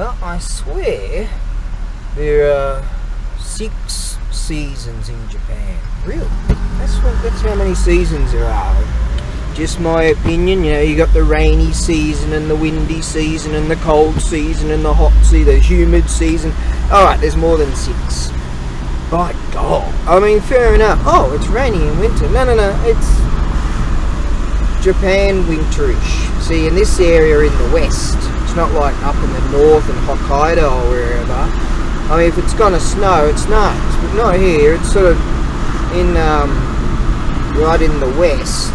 Well, I swear there are 6 seasons in Japan. Really? That's how many seasons there are. Just my opinion, you know, you got the rainy season and the windy season and the cold season and the hot season, the humid season. Alright, there's more than 6. By God. I mean, fair enough. Oh, it's rainy in winter. No, it's Japan winterish. See, in this area in the west, it's not like up in the north in Hokkaido or wherever. I mean, if it's gonna snow, it snows, but not here. It's sort of in right in the west.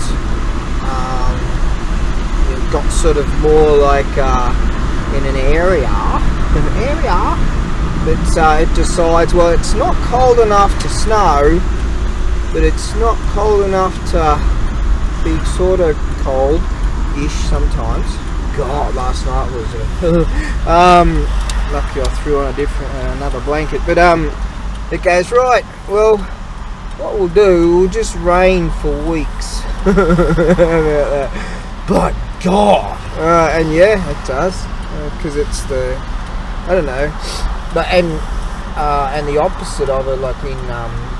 You've got sort of more like in an area, but it decides, well, it's not cold enough to snow, but it's not cold enough to be sort of cold-ish sometimes. God, last night was lucky I threw on another blanket. But it goes, right, well, what we'll do, we'll just rain for weeks. But God, and yeah, it does, because it's the, I don't know, but and the opposite of it, like in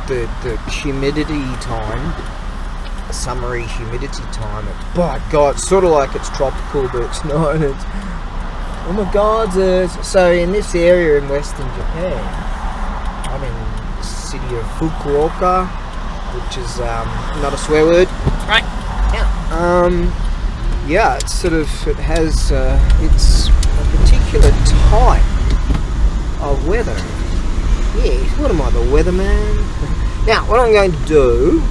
the humidity time, summery humidity time. But God, it's sort of like it's tropical, but it's not. It's, oh my God! So in this area in Western Japan, I'm in the city of Fukuoka, which is not a swear word, right? Yeah, it's sort of, it has it's a particular type of weather. Yeah, what am I, the weatherman? Now, what I'm going to do,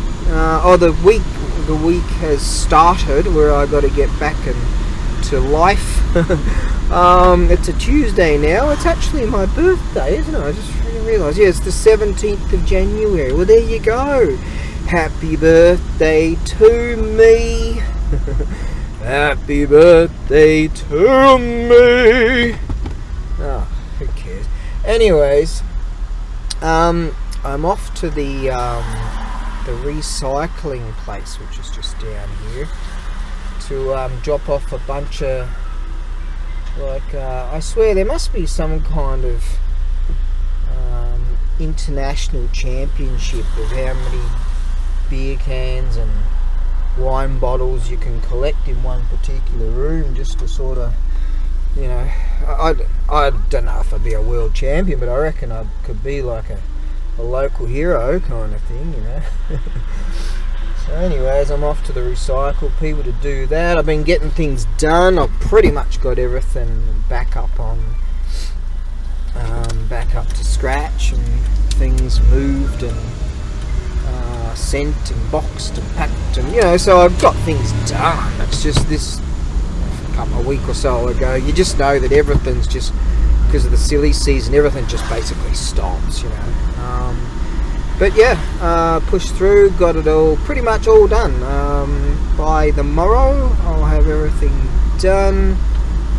the week has started where I got to get back into life. It's a Tuesday now. It's actually my birthday, isn't it? I just realised. Yeah, it's the 17th of January. Well, there you go. Happy birthday to me. Happy birthday to me. Oh, who cares? Anyways, I'm off to the recycling place, which is just down here, to drop off a bunch of, like, I swear there must be some kind of international championship of how many beer cans and wine bottles you can collect in one particular room, just to sort of, you know, I don't know if I'd be a world champion, but I reckon I could be like a local hero kind of thing, you know. So anyways, I'm off to the recycle people to do that. I've been getting things done. I've pretty much got everything back up to scratch, and things moved and sent and boxed and packed, and you know, so I've got things done. It's just this couple of weeks or so ago, you just know that everything's just, because of the silly season, everything just basically stops, you know. But yeah, pushed through, got it all pretty much all done. By the morrow I'll have everything done.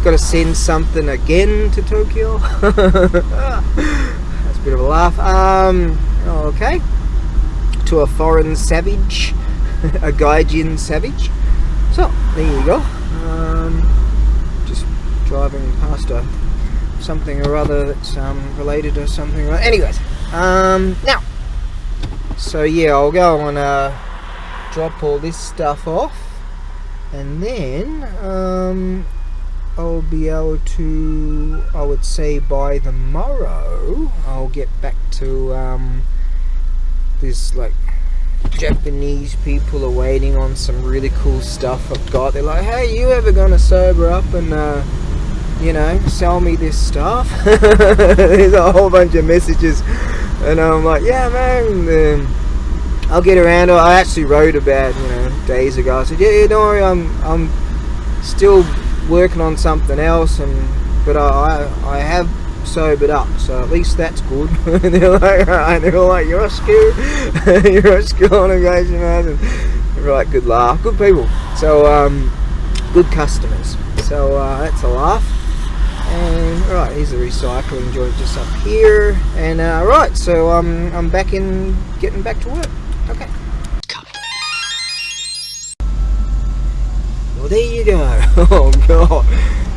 Got to send something again to Tokyo. That's a bit of a laugh. Okay, to a foreign savage, a gaijin savage. So there you go. Just driving past something or other that's related to something. Anyways, now, so yeah, I'll go and drop all this stuff off, and then I'll be able to, I would say by the morrow, I'll get back to this, like, Japanese people are waiting on some really cool stuff I've got. They're like, hey, you ever gonna sober up and you know, sell me this stuff? There's a whole bunch of messages, and I'm like, yeah man, I'll get around to it. I actually wrote about, you know, days ago, I said, yeah, don't worry, I'm still working on something else, but I have sobered up, so at least that's good. And they're like, alright, they're all like, you're a skill on occasion, man. And right, good laugh, good people, so good customers, so that's a laugh. And right, here's the recycling joint just up here, and right, so I'm getting back to work. Okay. Well, there you go. Oh god.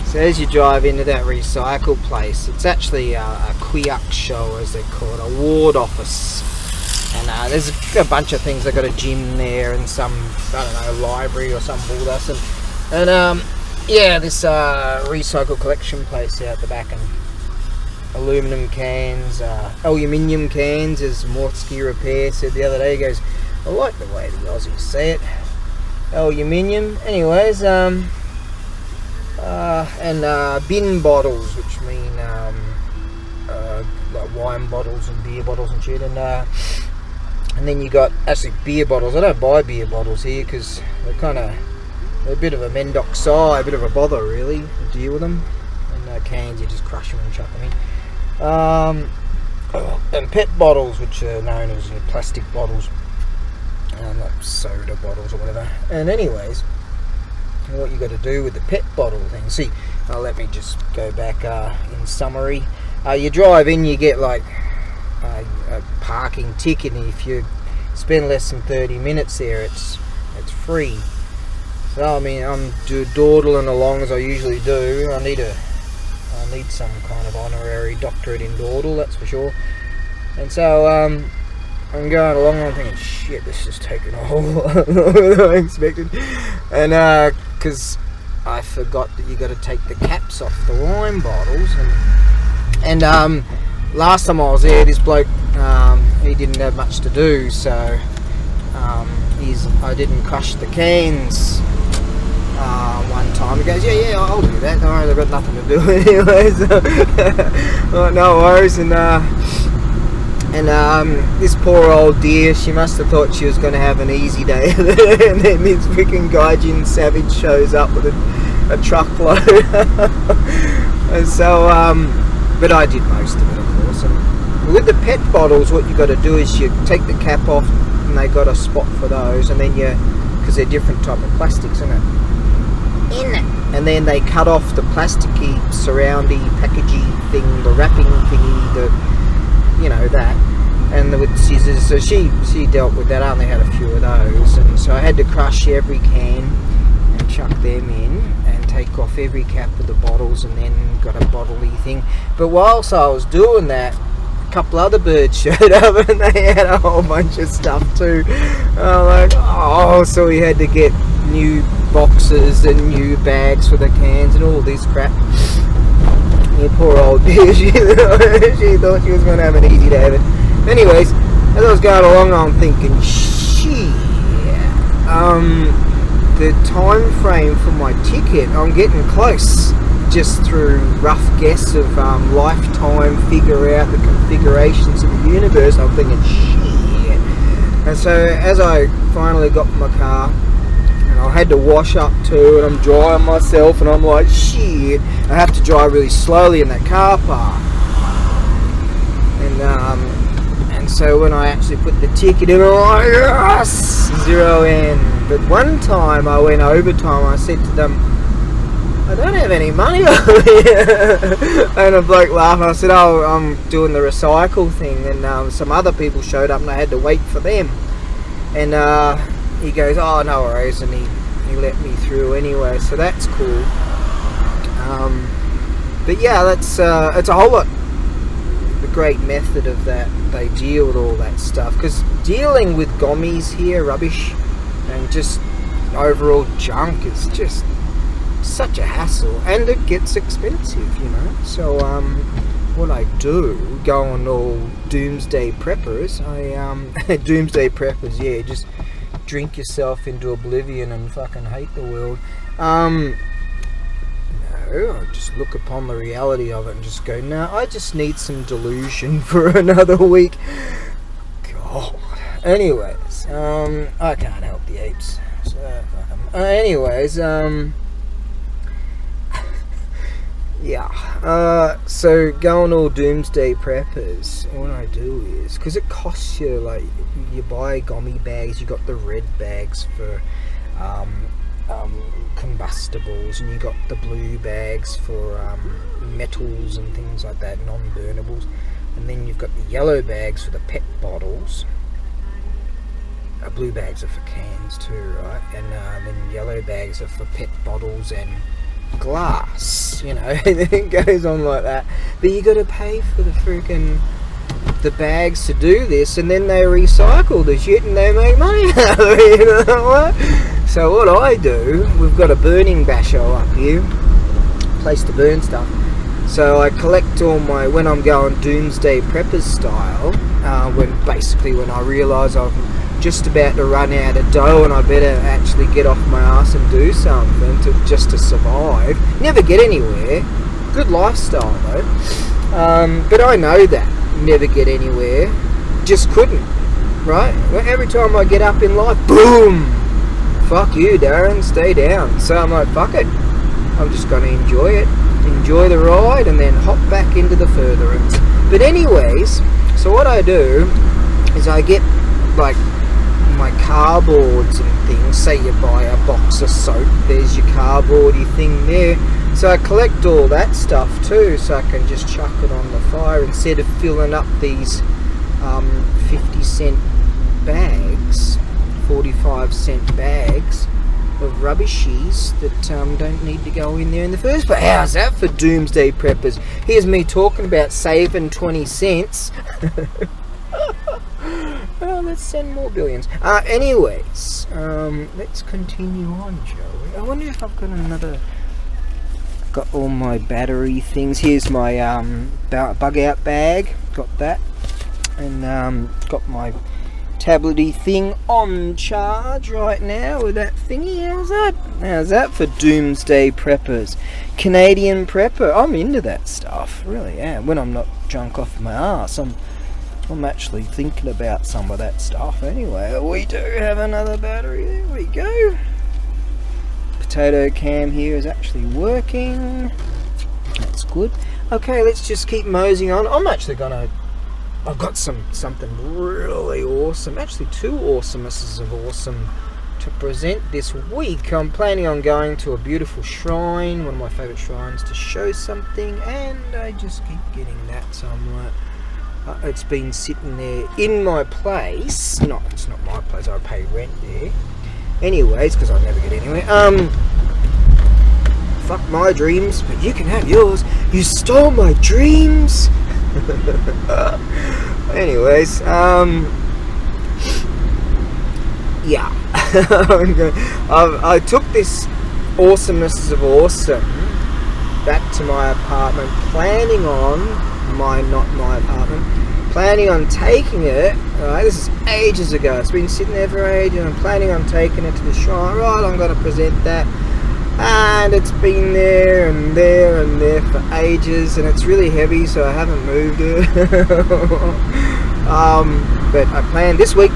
So as you drive into that recycle place, it's actually a quiak show, as they call it, a ward office. And there's a bunch of things. They've got a gym there and some, I don't know, library or some bulldozer. And yeah, this recycle collection place out the back, and aluminum cans, aluminium cans, as Mortsky Repair said the other day. He goes, I like the way the Aussies say it. Aluminium. Anyways, and bin bottles, which mean like wine bottles and beer bottles and shit. And then you got actually beer bottles. I don't buy beer bottles here because they're a bit of a mendoc size, a bit of a bother really to deal with them. And cans, you just crush them and chuck them in. And PET bottles, which are known as plastic bottles, like soda bottles or whatever. And anyways, what you got to do with the PET bottle thing? See, let me just go back in summary. You drive in, you get like a parking ticket, and if you spend less than 30 minutes there, it's free. So I mean, I'm dawdling along as I usually do. I need some kind of honorary doctorate in dawdle, that's for sure. And so I'm going along and I'm thinking, shit, this is taking a whole lot longer than I expected. And because I forgot that you got to take the caps off the wine bottles, and last time I was there, this bloke, he didn't have much to do, so I didn't crush the cans one time. He goes, yeah, I'll do that. Don't worry, I've got nothing to do anyway. So, no worries. And this poor old dear, she must have thought she was going to have an easy day. And then this freaking Gaijin Savage shows up with a truckload. And so, but I did most of it, of course. And with the PET bottles, what you got to do is you take the cap off, and they got a spot for those, and then because they're different type of plastics, isn't it? And then they cut off the plasticky, surroundy, packagey thing, the wrapping thingy, that, and with scissors. So she dealt with that. I only had a few of those, and so I had to crush every can and chuck them in and take off every cap of the bottles, and then got a bottle-y thing. But whilst I was doing that, a couple other birds showed up, and they had a whole bunch of stuff too. So we had to get new boxes and new bags for the cans and all this crap. Yeah, poor old dear, she thought she was going to have an easy day. But anyways, as I was going along, I'm thinking, shit, the time frame for my ticket, I'm getting close. Just through rough guess of lifetime, figure out the configurations of the universe. I'm thinking, shit. And so as I finally got my car, and I had to wash up too, and I'm drying myself, and I'm like, shit, I have to drive really slowly in that car park. And so when I actually put the ticket in, I'm like, yes, 0 in. But one time I went overtime. I said to them, I don't have any money over here. And a bloke laughed. I said, oh, I'm doing the recycle thing. And some other people showed up, and I had to wait for them. And he goes, oh, no worries. And he let me through anyway. So that's cool. But yeah, that's it's a whole lot. The great method of that, they deal with all that stuff. Because dealing with gommies here, rubbish, and just overall junk is just such a hassle, and it gets expensive, So what I do, go on all doomsday preppers, doomsday preppers, yeah, just drink yourself into oblivion and fucking hate the world. No, I just look upon the reality of it and just go, no, I just need some delusion for another week. God. Anyways, I can't help the apes. So, anyways, yeah, so going all doomsday preppers, what I do is, because it costs you, like, you buy gummy bags, you got the red bags for combustibles, and you got the blue bags for metals and things like that, non-burnables, and then you've got the yellow bags for the PET bottles. Blue bags are for cans too, right? And then yellow bags are for PET bottles and glass, you know, and then it goes on like that. But you got to pay for the bags to do this, and then they recycle the shit and they make money out of it, you know what? So what I do, we've got a burning basho up here, place to burn stuff. So I collect all my, when I'm going doomsday preppers style, when I realise I'm just about to run out of dough and I better actually get off my ass and do something just to survive. Never get anywhere. Good lifestyle though. But I know that. Never get anywhere. Just couldn't. Right? Every time I get up in life, boom! Fuck you, Darren. Stay down. So I'm like, fuck it. I'm just going to enjoy it. Enjoy the ride and then hop back into the furtherance. But anyways, so what I do is I get like my cardboards and things. Say you buy a box of soap, there's your cardboardy thing there. So I collect all that stuff too, so I can just chuck it on the fire instead of filling up these 50-cent bags, 45-cent bags of rubbishies that don't need to go in there in the first place. How's that for doomsday preppers? Here's me talking about saving 20 cents. Oh, let's send more billions. Anyways, let's continue on, shall we? I wonder if I've got another... Got all my battery things. Here's my bug out bag. Got that. And got my tablety thing on charge right now with that thingy. How's that? How's that for doomsday preppers? Canadian prepper. I'm into that stuff. Really am. When I'm not drunk off my ass, I'm actually thinking about some of that stuff. Anyway, we do have another battery. There we go. Potato cam here is actually working. That's good. Okay, let's just keep moseying on. I'm actually gonna... I've got something really awesome, actually two awesomenesses of awesome to present this week. I'm planning on going to a beautiful shrine, one of my favourite shrines, to show something, and I just keep getting that. So I'm like, it's been sitting there in my place. No, it's not my place. I pay rent there. Anyways, because I never get anywhere. Fuck my dreams, but you can have yours. You stole my dreams. Anyways, yeah. I took this awesomeness of awesome back to my apartment, planning on taking it. This is ages ago. It's been sitting there for ages, and I'm planning on taking it to the shrine. Right, I'm going to present that. And it's been there and there and there for ages, and it's really heavy, so I haven't moved it. But I plan this week,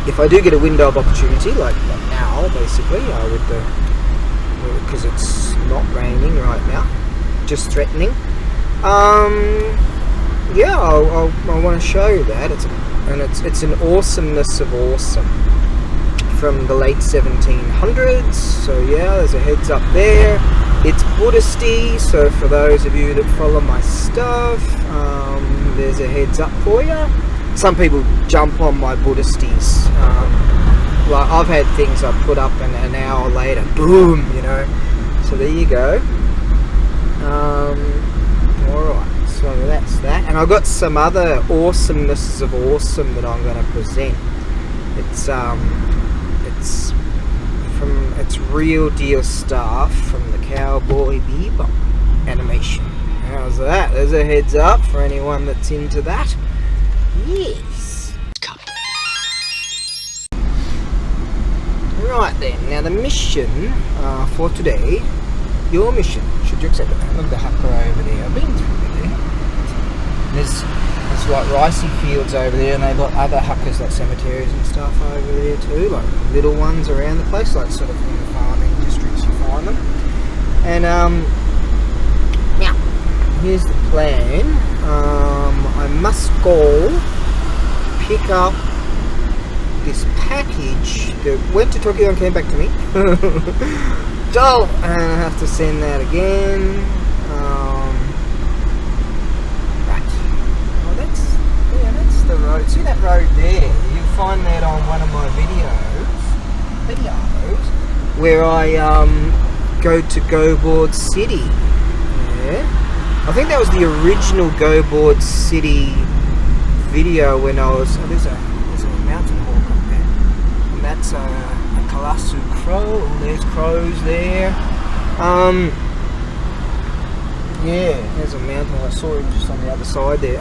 if I do get a window of opportunity, like now, basically, because it's not raining right now, just threatening. Yeah, I want to show you that. It's an awesomeness of awesome from the late 1700s. So yeah, there's a heads up there. It's Buddhisty, so for those of you that follow my stuff, there's a heads up for you. Some people jump on my Buddhisties. Like I've had things I put up and an hour later, boom, you know. So there you go. Alright, so that's that. And I've got some other awesomenesses of awesome that I'm going to present. It's real deal stuff from the Cowboy Bebop animation. How's that? There's a heads up for anyone that's into that. Yes. Right then, now the mission for today, your mission, should you accept it? Look at the haka over there. I've been through there. There's like ricey fields over there, and they've got other huckers like cemeteries and stuff over there too, like little ones around the place, like sort of in the farming districts you find them. And now here's the plan. I must go pick up this package that went to Tokyo and came back to me. Dull, and I have to send that again. The road. See that road there? You'll find that on one of my videos where I go to Go Board City. Yeah, I think that was the original Go Board City video when I was. Oh, there's a mountain hawk up there, and that's a Kalasu crow. Oh, there's crows there. Yeah, there's a mountain. I saw him just on the other side there.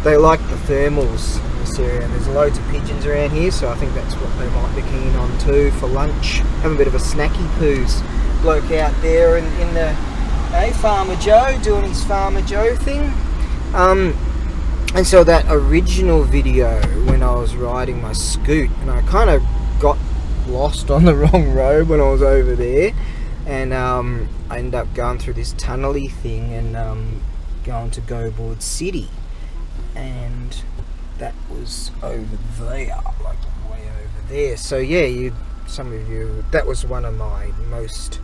They like the thermals in this area, and there's loads of pigeons around here, so I think that's what they might be keen on too for lunch. Have a bit of a snacky poos. Bloke out there in the Farmer Joe doing his Farmer Joe thing. And so that original video when I was riding my scoot, and I kind of got lost on the wrong road when I was over there, and I ended up going through this tunnely thing and going to Go Board City, and that was over there, like way over there. So yeah, some of you, that was one of my most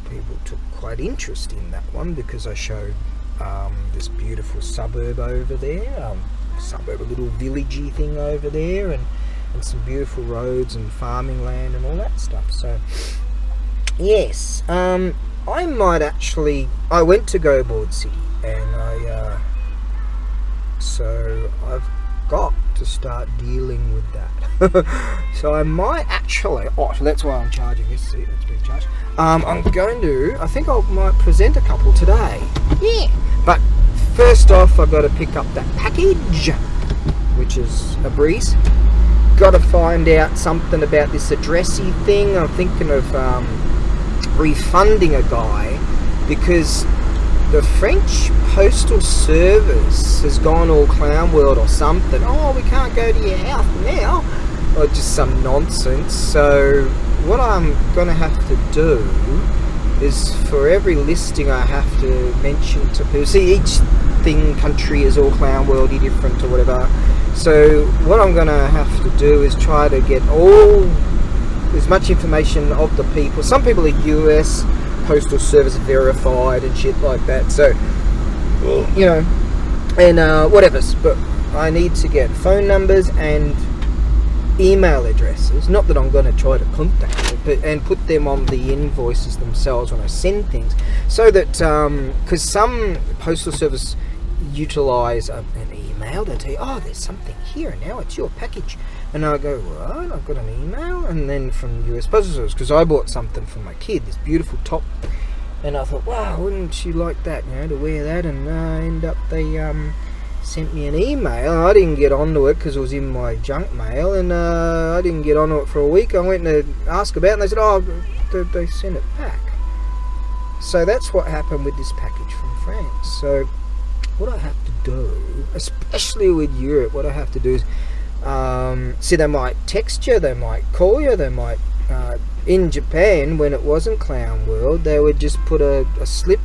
people took quite interest in that one, because I showed this beautiful suburb over there, a little villagey thing over there, and some beautiful roads and farming land and all that stuff. So yes, I went to Go Board City, and so I've got to start dealing with that. So I might actually, so that's why I'm charging this seat, it's being charged. I think I might present a couple today. Yeah, but first off, I've got to pick up that package, which is a breeze. Got to find out something about this addressy thing. I'm thinking of refunding a guy, because the French Postal Service has gone all clown world or something. Oh, we can't go to your house now, or just some nonsense. So what I'm going to have to do is, for every listing I have to mention to people, see, each country is all clown worldy different or whatever. So what I'm going to have to do is try to get as much information of the people. Some people are US Postal Service verified and shit like that, so you know, and whatever's, but I need to get phone numbers and email addresses. Not that I'm going to try to contact them, but and put them on the invoices themselves when I send things, so that because some Postal Service utilize an email. They tell you, oh, there's something here now, it's your package, and I go, right, I've got an email, and then from US Postal Service, because I bought something for my kid, this beautiful top, and I thought, wow, wouldn't she like that, you know, to wear that, and end up they sent me an email. I didn't get onto it because it was in my junk mail, and I didn't get onto it for a week. I went to ask about it, and they said, oh, they sent it back. So that's what happened with this package from France. So what I have to do, especially with Europe, what I have to do is, see, they might text you, they might call you, they might, in Japan, when it wasn't Clown World, they would just put a slip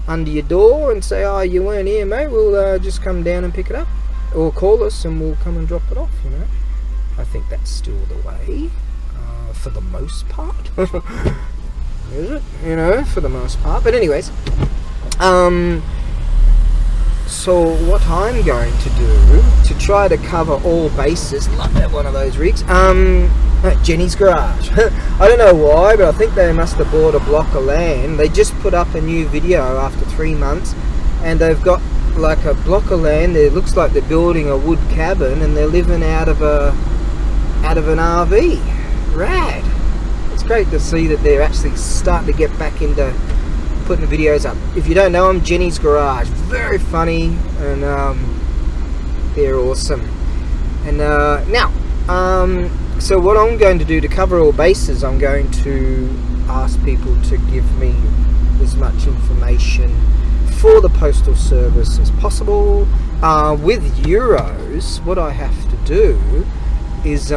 under your door and say, oh, you weren't here, mate, we'll just come down and pick it up, or call us and we'll come and drop it off, you know. I think that's still the way, for the most part. Is it? You know, for the most part. But anyways, so what I'm going to do to try to cover all bases, love that one of those rigs, Jenny's Garage. I don't know why, but I think they must have bought a block of land. They just put up a new video after 3 months, and they've got like a block of land. It looks like they're building a wood cabin, and they're living out of an RV. Rad. It's great to see that they're actually starting to get back into putting the videos up. If you don't know them, Jenny's Garage, very funny, and they're awesome. And now, so what I'm going to do to cover all bases, I'm going to ask people to give me as much information for the Postal Service as possible. With Euros, what I have to do is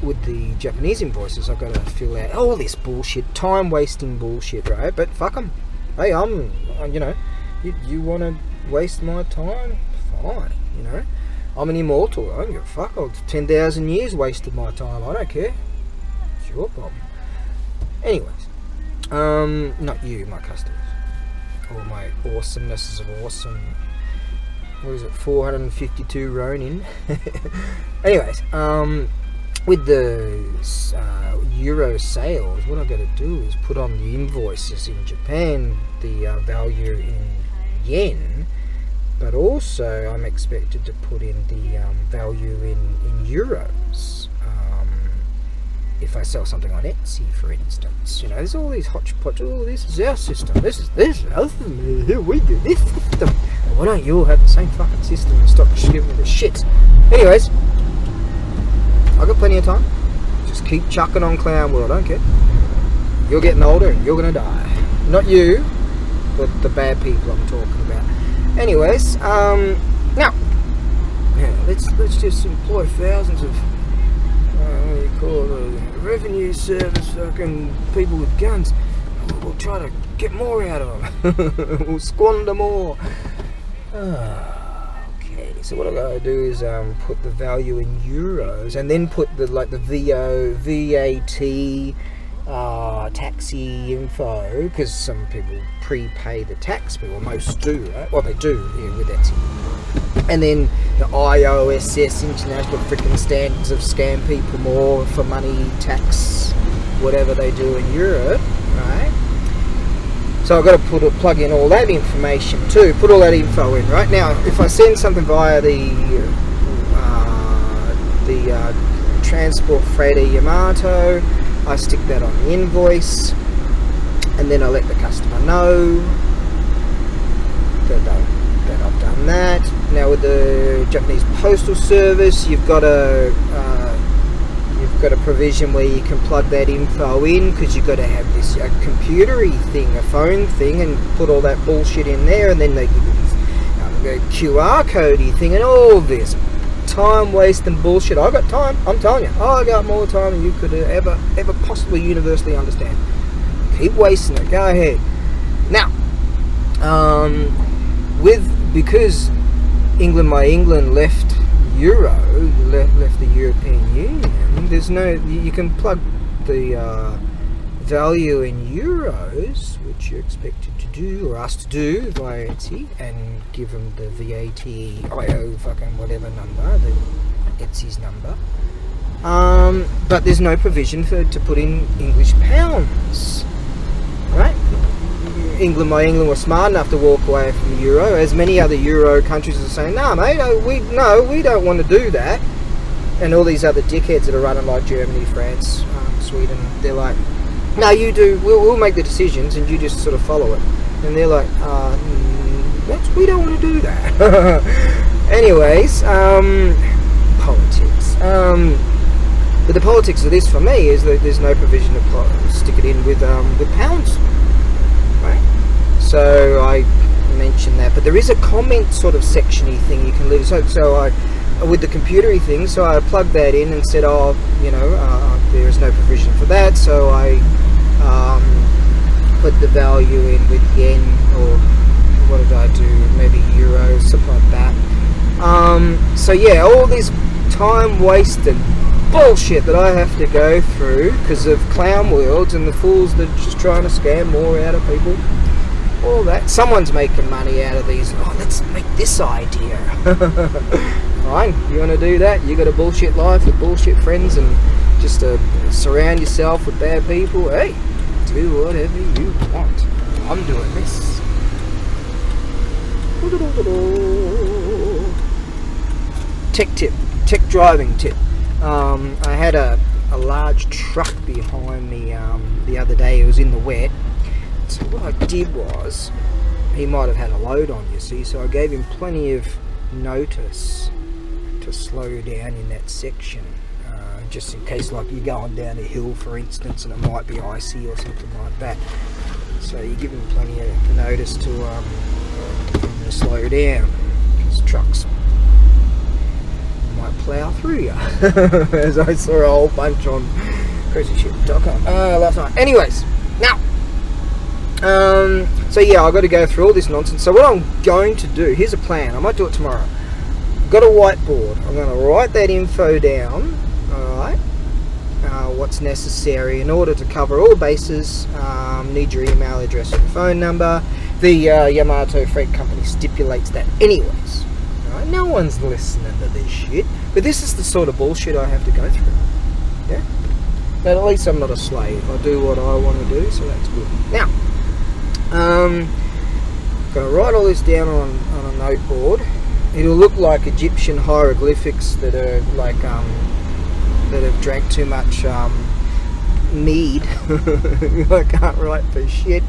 with the Japanese invoices, I've got to fill out all this bullshit, time-wasting bullshit, right? But fuck them. Hey, you know, you want to waste my time? Fine, you know. I'm an immortal. I don't give a fuck. 10,000 years wasted my time. I don't care. It's your problem. Anyways, not you, my customers. All my awesomenesses of awesome. What is it? 452 Ronin. Anyways, with the euro sales, what I've got to do is put on the invoices in Japan the value in yen, but also I'm expected to put in the value in euros. If I sell something on Etsy, for instance, there's all these hodgepodge. Oh, this is our system. This is our system. Here we do this system. And why don't you all have the same fucking system and stop giving me the shit? Anyways, I've got plenty of time. Just keep chucking on Clown World. I don't care. You're getting older and you're gonna die. Not you, but the bad people I'm talking about. Anyways, now, let's just employ thousands of what do you call it, revenue service fucking people with guns. We'll try to get more out of them. We'll squander more. Okay, so what I've got to do is put the value in euros, and then put the VAT, taxi info, because some people prepay the tax, but most do, right? Well, they do with Etsy. And then the IOSS, International Freaking Standards of Scam People More for Money Tax, whatever they do in Europe, right? So I've got to plug in all that information too, put all that info in, right? Now, if I send something via the transport freighter Yamato, I stick that on the invoice, and then I let the customer know that I've done that. Now with the Japanese Postal Service, you've got a provision where you can plug that info in, because you've got to have this computery thing, a phone thing, and put all that bullshit in there, and then they give you this QR codey thing and all this time wasting bullshit. I got time, I'm telling you. I got more time than you could ever possibly universally understand. Keep wasting it. Go ahead. Now, because my England left Euro, left the European Union, there's no, you can plug the value in euros, which you're expected to do, or asked to do via Etsy, and give them the VAT, IO fucking whatever number, the Etsy's number. But there's no provision to put in English pounds, right? My England was smart enough to walk away from the euro, as many other euro countries are saying, nah mate, we don't want to do that. And all these other dickheads that are running like Germany, France, Sweden, they're like, no, you do, we'll make the decisions and you just sort of follow it. And they're like, we don't want to do that. Anyways, politics. But the politics of this for me is that there's no provision to stick it in with pounds. Right? So I mentioned that, but there is a comment sort of sectiony thing you can leave. So I, with the computery thing, so I plugged that in and said, there is no provision for that. So I put the value in with yen, or what did I do? Maybe euros, something like that. So yeah, all this time wasted bullshit that I have to go through because of clown worlds and the fools that are just trying to scam more out of people. All that. Someone's making money out of these. Oh, let's make this idea. Fine, you want to do that? You got a bullshit life with bullshit friends and just surround yourself with bad people. Hey, do whatever you want. I'm doing this. Tech driving tip. I had a large truck behind me the other day. It was in the wet. So what I did was, he might have had a load on, you see, so I gave him plenty of notice to slow down in that section, just in case, like, you're going down a hill, for instance, and it might be icy or something like that. So you give him plenty of notice to slow down, because trucks might plough through you, as I saw a whole bunch on crazyshit.com last night. Anyways, now, so yeah, I've got to go through all this nonsense. So what I'm going to do, here's a plan. I might do it tomorrow. I've got a whiteboard. I'm going to write that info down, alright, what's necessary in order to cover all bases. Need your email address and phone number. The Yamato Freight Company stipulates that anyways. Right? No one's listening to this shit. But this is the sort of bullshit I have to go through. Yeah? But at least I'm not a slave. I do what I want to do, so that's good. Now, I'm going to write all this down on a noteboard. It'll look like Egyptian hieroglyphics that are like, that have drank too much mead. I can't write for shit.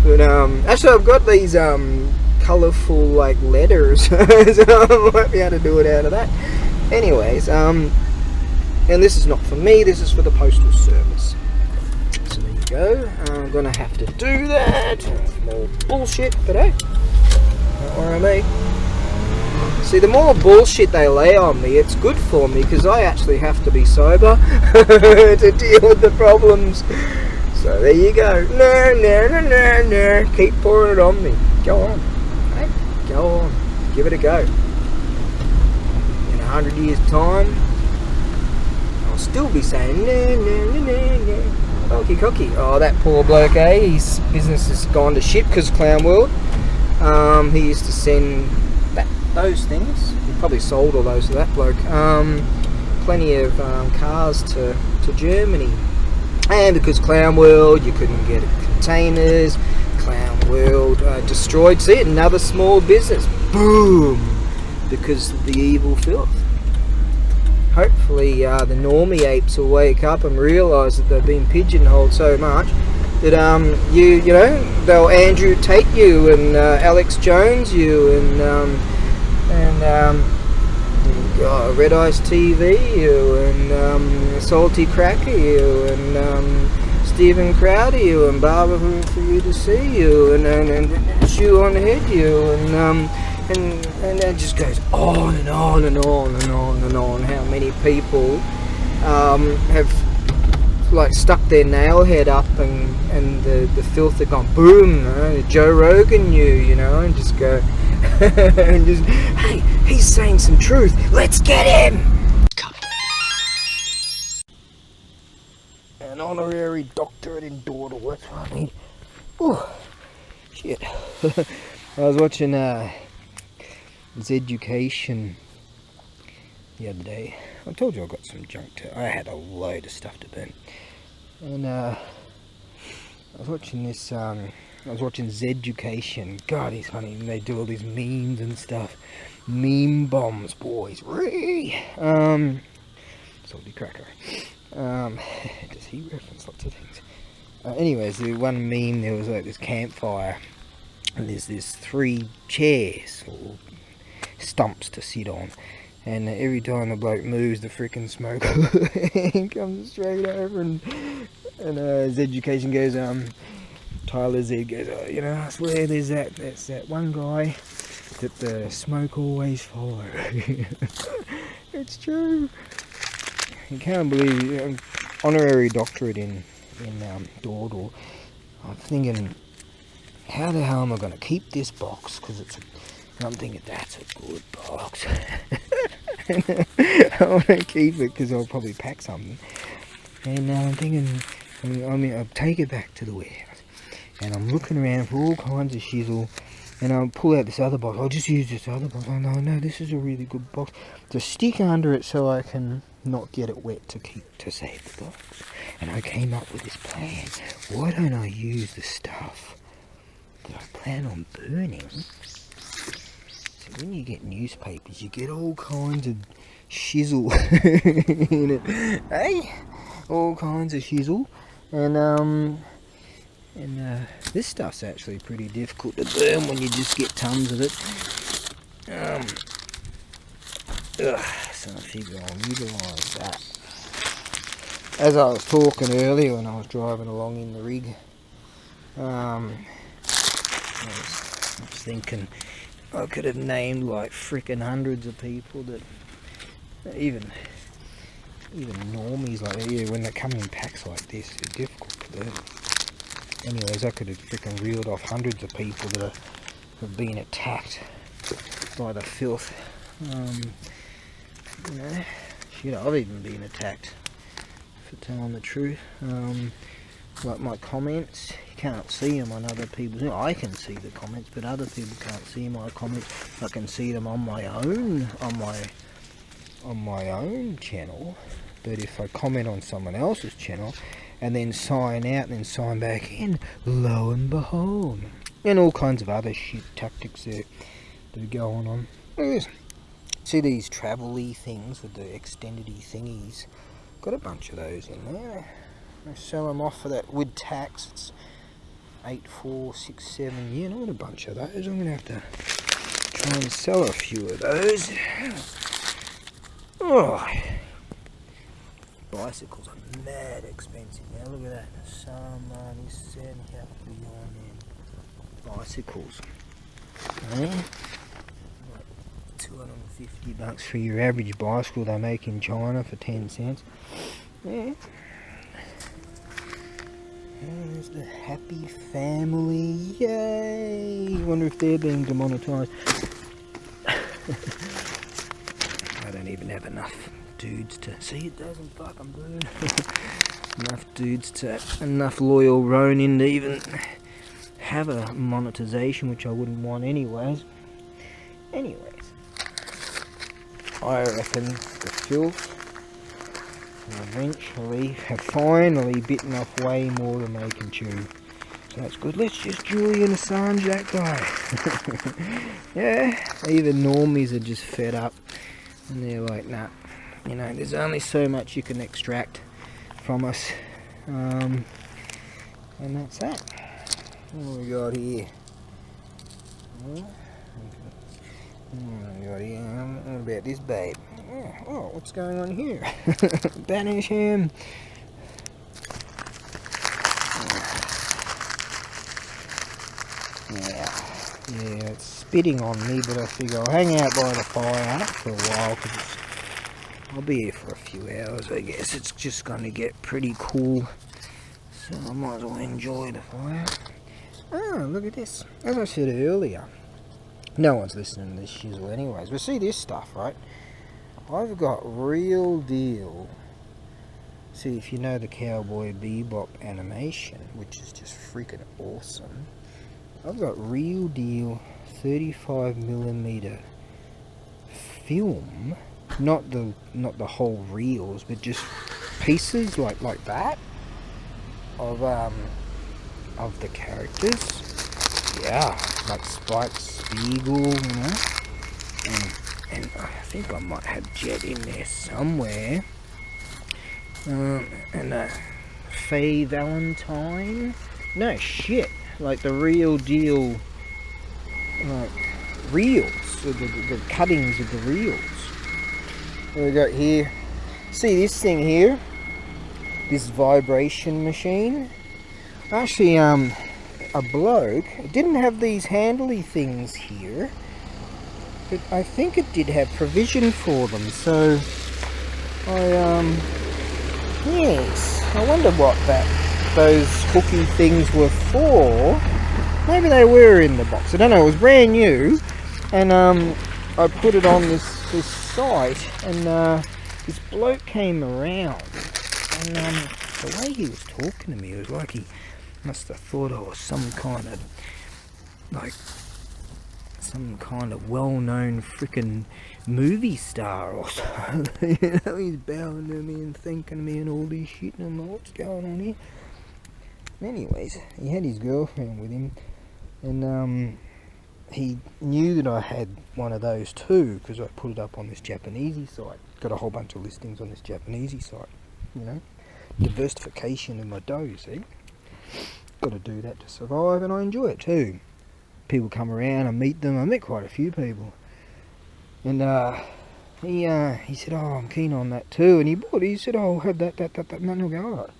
But actually I've got these colourful like letters, so I might be able to do it out of that. Anyways, and this is not for me, this is for the postal service. So there you go. I'm gonna have to do that. More bullshit, but hey, don't worry me. See, the more bullshit they lay on me, it's good for me, because I actually have to be sober to deal with the problems. So there you go. No. Keep pouring it on me. Go on. Hey, go on. Give it a go. In 100 years' time, I'll still be saying no. Okie cocky. Oh, that poor bloke, eh? His business has gone to shit because Clown World. He used to send those things. He probably sold all those to that bloke. Plenty of cars to Germany. And because Clown World, you couldn't get containers. Clown World destroyed. See, another small business. Boom! Because of the evil filth. Hopefully the normie apes will wake up and realise that they've been pigeonholed so much that you know, they'll Andrew Tate you and Alex Jones you and Red Ice TV you and Salty Cracker you and Stephen Crowder you and Barbara for you to see you and Shoe on Head you and it just goes on and on and on and on and on. How many people have like stuck their nail head up and the filth had gone boom. Joe Rogan you know, and just go and just, hey, he's saying some truth, let's get him. An honorary doctorate in dawdle, that's what I need. Oh shit. I was watching Zedducation the other day. I told you I got some junk to, I had a load of stuff to burn. And I was watching this, I was watching Zedducation. God, he's funny. They do all these memes and stuff. Meme bombs, boys. Salty Cracker. Does he reference lots of things? Anyways, the one meme, there was like this campfire. And there's this 3 chairs, or stumps to sit on. And every time the bloke moves, the frickin' smoke comes straight over, and Zedducation goes, Tyler Z goes, oh, you know, I swear there's that one guy that the smoke always follows. It's true. You can't believe honorary doctorate in dawdle. I'm thinking, how the hell am I going to keep this box? Because I'm thinking that's a good box. I want to keep it because I'll probably pack something. And I'm thinking, I'll take it back to the warehouse. And I'm looking around for all kinds of shizzle. And I'll pull out this other box. I'll just use this other box. Oh no, this is a really good box to stick under it so I can not get it wet to save the box. And I came up with this plan. Why don't I use the stuff that I plan on burning? So when you get newspapers, you get all kinds of shizzle in it. Hey? All kinds of shizzle. And this stuff's actually pretty difficult to burn when you just get tons of it. So I figure I'll utilise that. As I was talking earlier when I was driving along in the rig, I was thinking I could have named like frickin' hundreds of people that even normies like that, yeah, when they come in packs like this, it's difficult to burn. Anyways, I could have freaking reeled off hundreds of people that have been attacked by the filth. You know, shit, I've even been attacked, for telling the truth. Like my comments, you can't see them on other people's. I can see the comments, but other people can't see my comments. I can see them on my own, on my own channel. but if I comment on someone else's channel and then sign out and then sign back in, lo and behold. And all kinds of other shit tactics that are going on. Look at this. See these travel-y things with the extended-y thingies? Got a bunch of those in there. I sell them off for that with tax. It's 8467. Yeah, not a bunch of those. I'm gonna have to try and sell a few of those. Oh, bicycles are mad expensive now. Look at that. Some money said you have to be on them bicycles. Yeah. $250 for your average bicycle they make in China for 10 cents. Yeah. There's the happy family. Yay! Wonder if they're being demonetized. I don't even have enough dudes to see. It doesn't fucking burn. Enough loyal Ronin to even have a monetization, which I wouldn't want anyways. I reckon the filth eventually have finally bitten off way more than they can chew. So that's good. Let's just Julian Assange that guy. Yeah, even normies are just fed up. And they're like, nah, you know, there's only so much you can extract from us. And that's that. What we got here? What about this babe? Oh, what's going on here? Banish him. Yeah, it's spitting on me, but I figure I'll hang out by the fire for a while because I'll be here for a few hours. I guess it's just going to get pretty cool, so I might as well enjoy the fire. Oh, look at this. As I said earlier, no one's listening to this shizzle anyways, but see this stuff, right? I've got Real Deal. See, if you know the Cowboy Bebop animation, which is just freaking awesome, I've got Real Deal 35mm film, not the whole reels, but just pieces like that of the characters. Yeah, like Spike Spiegel, you know, and I think I might have Jet in there somewhere, and Faye Valentine. No shit, like the Real Deal, like reels, the cuttings of the reels. What we got here? See this thing here? This vibration machine. Actually, a bloke, it didn't have these handly things here, but I think it did have provision for them, so yes, I wonder what those hooky things were for. Maybe they were in the box, I don't know. It was brand new, and I put it on this site, and this bloke came around, and the way he was talking to me, it was like he must have thought I was some kind of well-known frickin' movie star or something. You know, he's bowing to me and thanking me and all this shit, and I'm like, what's going on here? Anyways, he had his girlfriend with him, and he knew that I had one of those too, because I put it up on this Japanesey site. Got a whole bunch of listings on this Japanesey site, you know. Diversification in my dough, see? Got to do that to survive, and I enjoy it too. People come around, I meet them. I met quite a few people, and he said, "Oh, I'm keen on that too." And he bought it. He said, "Oh, I'll have that." And I'll go, "All right."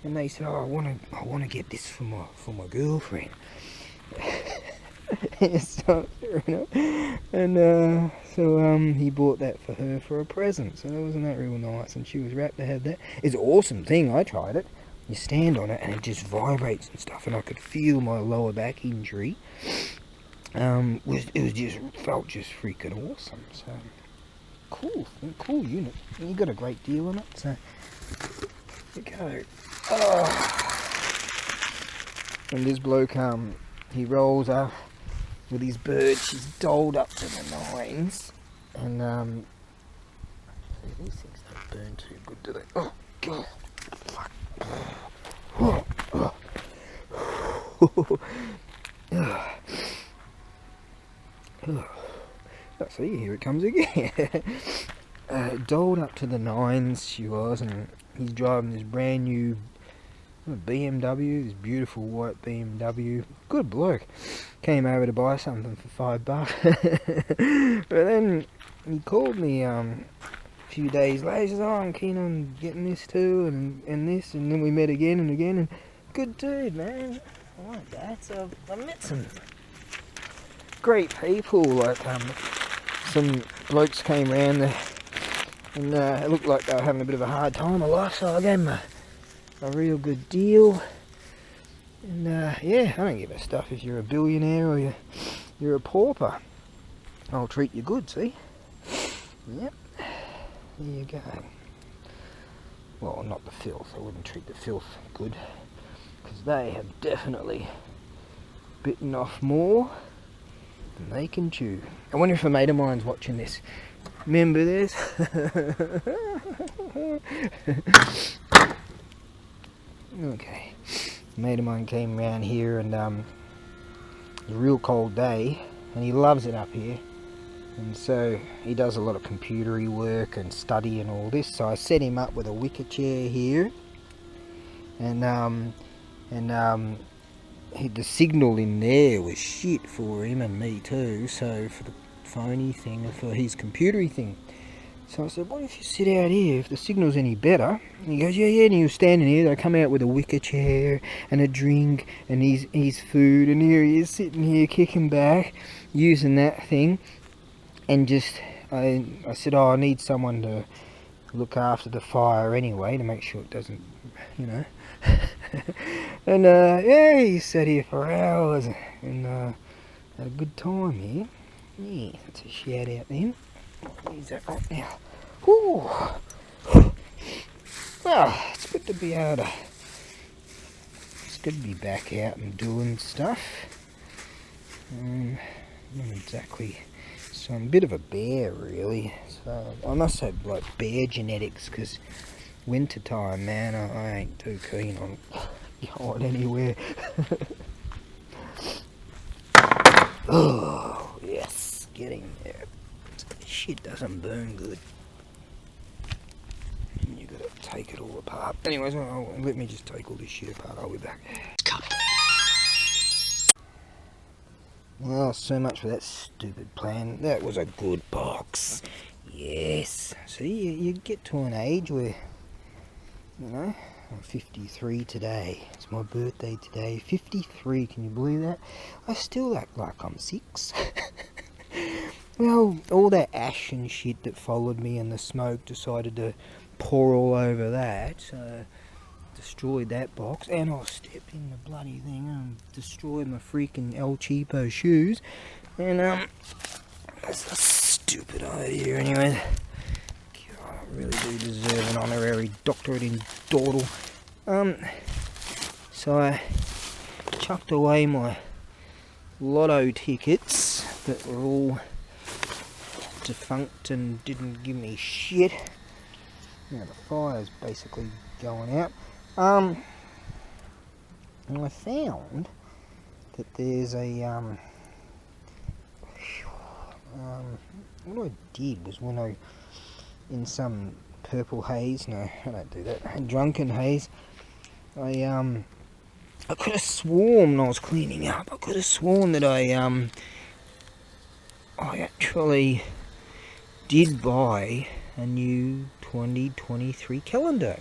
And they said, "Oh, I want to get this for my girlfriend." So, you know, and so he bought that for her for a present. So wasn't that real nice? And she was rapt to have that. It's an awesome thing. I tried it. You stand on it and it just vibrates and stuff, and I could feel my lower back injury. Felt just freaking awesome. So cool unit. And you got a great deal on it. So there you go. Oh. And this bloke, he rolls up with his bird. She's dolled up to the nines, and These things don't burn too good, do they? Oh, God. Fuck. See, here it comes again. Dolled up to the nines she was, and he's driving this brand new BMW, this beautiful white BMW. Good bloke. Came over to buy something for $5. But then he called me a few days later. He says, "Oh, I'm keen on getting this too, and this." And then we met again and again. And good dude, man. I like that. So I've met some great people. Like some blokes came round there, and it looked like they were having a bit of a hard time of life. So I gave them a real good deal. And yeah, I don't give a stuff if you're a billionaire or you're a pauper. I'll treat you good, see? Yep. There you go. Well, not the filth. I wouldn't treat the filth good, because they have definitely bitten off more than they can chew. I wonder if a mate of mine's watching this. Remember this? Okay. A mate of mine came around here, and it was a real cold day, and he loves it up here. And so he does a lot of computery work and study and all this. So I set him up with a wicker chair here, and the signal in there was shit for him and me too. So for the phony thing and for his computery thing. So I said, "What if you sit out here if the signal's any better?" And he goes, "Yeah, yeah." And he was standing here. They come out with a wicker chair and a drink and his food, and here he is sitting here kicking back, using that thing. And just, I said, "Oh, I need someone to look after the fire anyway, to make sure it doesn't, you know." And yeah, he sat here for hours and had a good time here. Yeah, that's a shout out then. Use that right now. Whew. Well, it's good to be able to. It's good to be back out and doing stuff. Not exactly. So I'm a bit of a bear, really. So I must have like bear genetics, because winter time, man, I ain't too keen on going anywhere. Oh yes, getting there. Shit doesn't burn good. And you gotta take it all apart. Anyways, let me just take all this shit apart. I'll be back. Well, so much for that stupid plan. That was a good box. Yes. See, you get to an age where, you know, I'm 53 today. It's my birthday today. 53, can you believe that? I still act like I'm 6. Well, all that ash and shit that followed me and the smoke decided to pour all over that, so destroyed that box, and I stepped in the bloody thing and destroyed my freaking El Cheapo shoes, and that's a stupid idea anyway. God, I really do deserve an honorary doctorate in dawdle. So I chucked away my lotto tickets that were all defunct and didn't give me shit. Now the fire's basically going out. And I found that there's a what I did was, when I, in some purple haze, no, I don't do that, drunken haze, I could have sworn when I was cleaning up, I could have sworn that I actually did buy a new 2023 calendar.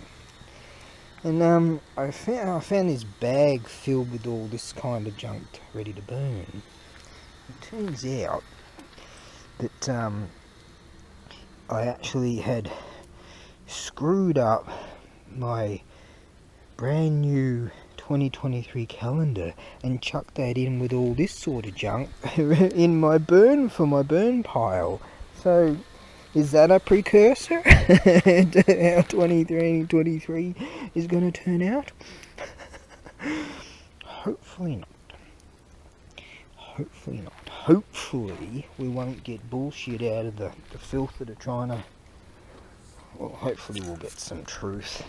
And I found this bag filled with all this kind of junk ready to burn. It turns out that I actually had screwed up my brand new 2023 calendar and chucked that in with all this sort of junk in my burn pile. So is that a precursor to how 2023 is going to turn out? Hopefully not. Hopefully not. Hopefully we won't get bullshit out of the filth that are trying to well, hopefully we'll get some truth,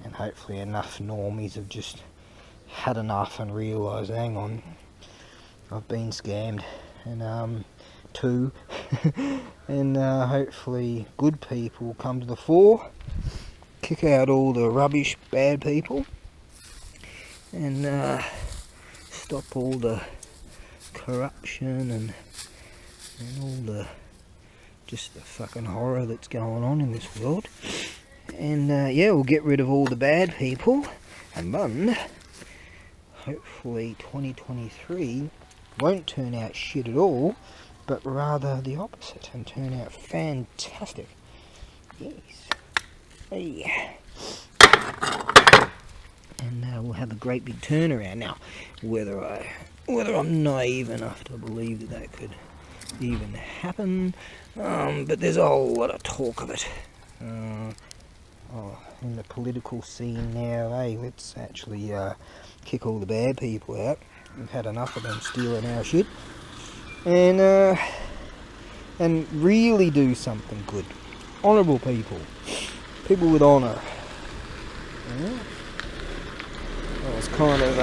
and hopefully enough normies have just had enough and realised, hang on, I've been scammed, and too, and hopefully good people come to the fore, kick out all the rubbish, bad people, and stop all the corruption and all the just the fucking horror that's going on in this world. And yeah, we'll get rid of all the bad people, and then hopefully 2023 won't turn out shit at all, but rather the opposite, and turn out fantastic. Yes. Hey. And we'll have a great big turnaround. Now, whether I'm naive enough to believe that could even happen, but there's a whole lot of talk of it. In the political scene now, hey, let's actually kick all the bad people out. We've had enough of them stealing our shit, and really do something good. Honourable people, people with honour. Yeah. I was kind of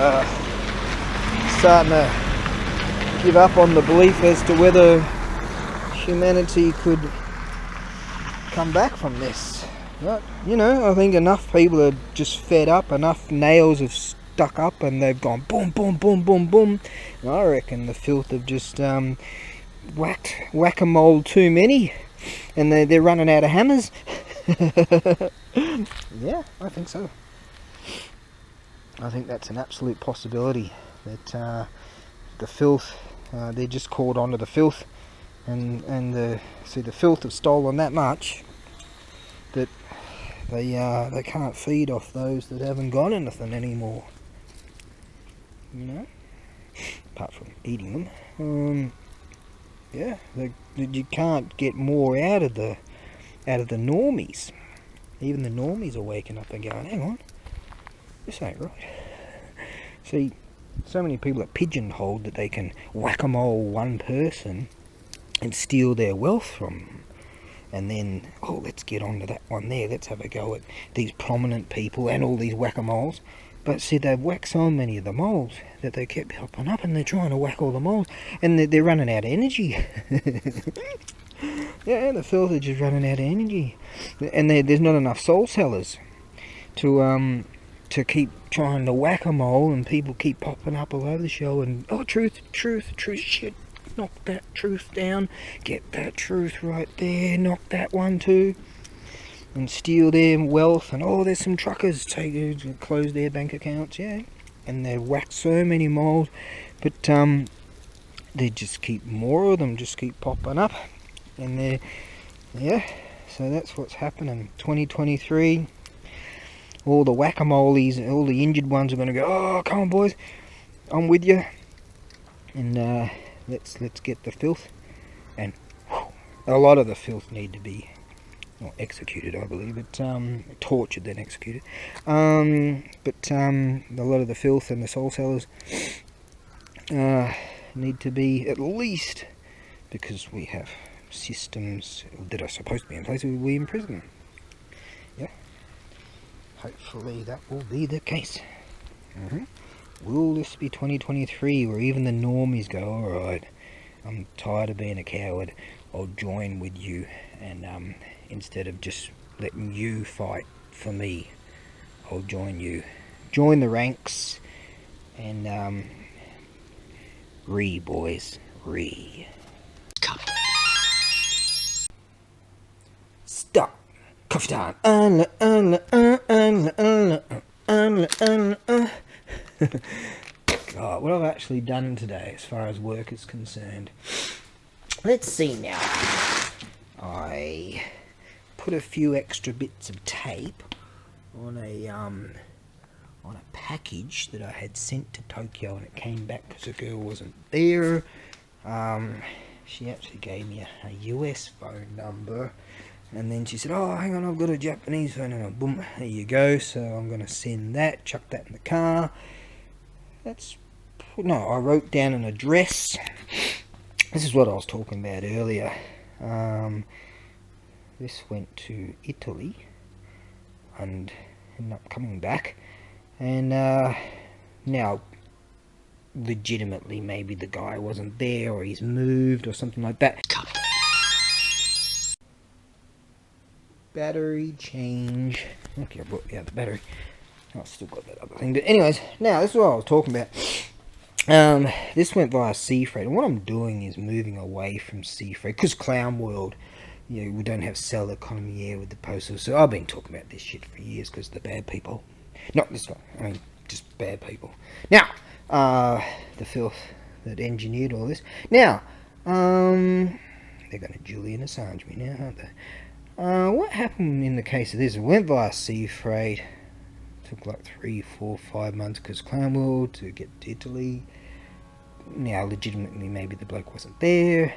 starting to give up on the belief as to whether humanity could come back from this. But, you know, I think enough people are just fed up, enough nails have stuck up and they've gone boom, boom, boom, boom, boom. And I reckon the filth have just whack-a-mole too many, and they're running out of hammers. Yeah, I think so. I think that's an absolute possibility, that the filth, they're just caught onto the filth, and the filth have stolen that much that they can't feed off those that haven't got anything anymore, you know, apart from eating them. Yeah, you can't get more out of the normies. Even the normies are waking up and going, hang on, this ain't right. See, so many people are pigeonholed that they can whack-a-mole one person and steal their wealth from them. And then, oh, let's get on to that one there. Let's have a go at these prominent people and all these whack-a-moles. But see, they've whacked so many of the moles that they kept popping up, and they're trying to whack all the moles, and they're running out of energy. Yeah, the filth are just running out of energy, and there's not enough soul sellers to keep trying to whack a mole, and people keep popping up all over the show, and oh, truth, shit, knock that truth down, get that truth right there, knock that one too, and steal their wealth, and oh, there's some truckers close their bank accounts, yeah, and they whack so many moles, but they just keep more of them, just keep popping up, and yeah, so that's what's happening. 2023. All the whack-a-moles, all the injured ones are going to go, oh, come on, boys, I'm with you. And let's get the filth. And a lot of the filth need to be not executed, I believe, but tortured then executed. But a lot of the filth and the soul sellers need to be, at least, because we have systems that are supposed to be in place, we imprison them. Yeah. Hopefully that will be the case. Will this be 2023 where even the normies go, alright, I'm tired of being a coward, I'll join with you, and instead of just letting you fight for me, I'll join you. Join the ranks, and boys, Stop. Coffee time. God, what I've actually done today as far as work is concerned. Let's see now. I put a few extra bits of tape on a package that I had sent to Tokyo, and it came back because the girl wasn't there. She actually gave me a US phone number. And then she said, oh, hang on, I've got a Japanese phone. And boom, there you go. So I'm going to send that, chuck that in the car. I wrote down an address. This is what I was talking about earlier. this went to Italy and ended up coming back, and now legitimately maybe the guy wasn't there, or he's moved or something like that. Battery change. Okay, I brought out the battery. I've still got that other thing. But anyways, now this is what I was talking about. This went via sea freight, and what I'm doing is moving away from sea freight, because Clown World, you know, we don't have cell economy here with the postal. So I've been talking about this shit for years, because the bad people, not this one, I mean just bad people. Now, the filth that engineered all this. Now, they're going to Julian Assange me now, aren't they? What happened in the case of this? It went via sea freight. Took like 3, 4, 5 months, because Clown World to get to Italy. Now, legitimately, maybe the bloke wasn't there.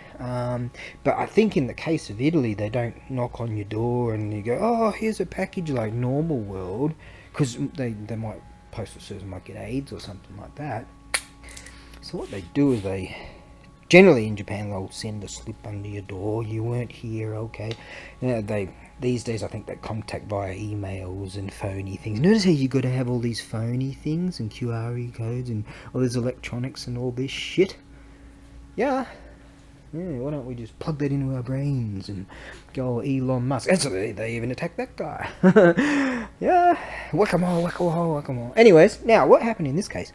But I think in the case of Italy, they don't knock on your door and you go, oh, here's a package like normal world, because they might, postal service might get AIDS or something like that. So what they do is they, generally in Japan, they'll send a slip under your door. You weren't here, okay. These days I think they contact via emails and phony things. Notice how you got to have all these phony things and QR codes and all this electronics and all this shit? Yeah, why don't we just plug that into our brains and go Elon Musk? That's they even attacked that guy. Yeah, whack-a-mole, whack-a-mole, whack-a-mole. Anyways, now what happened in this case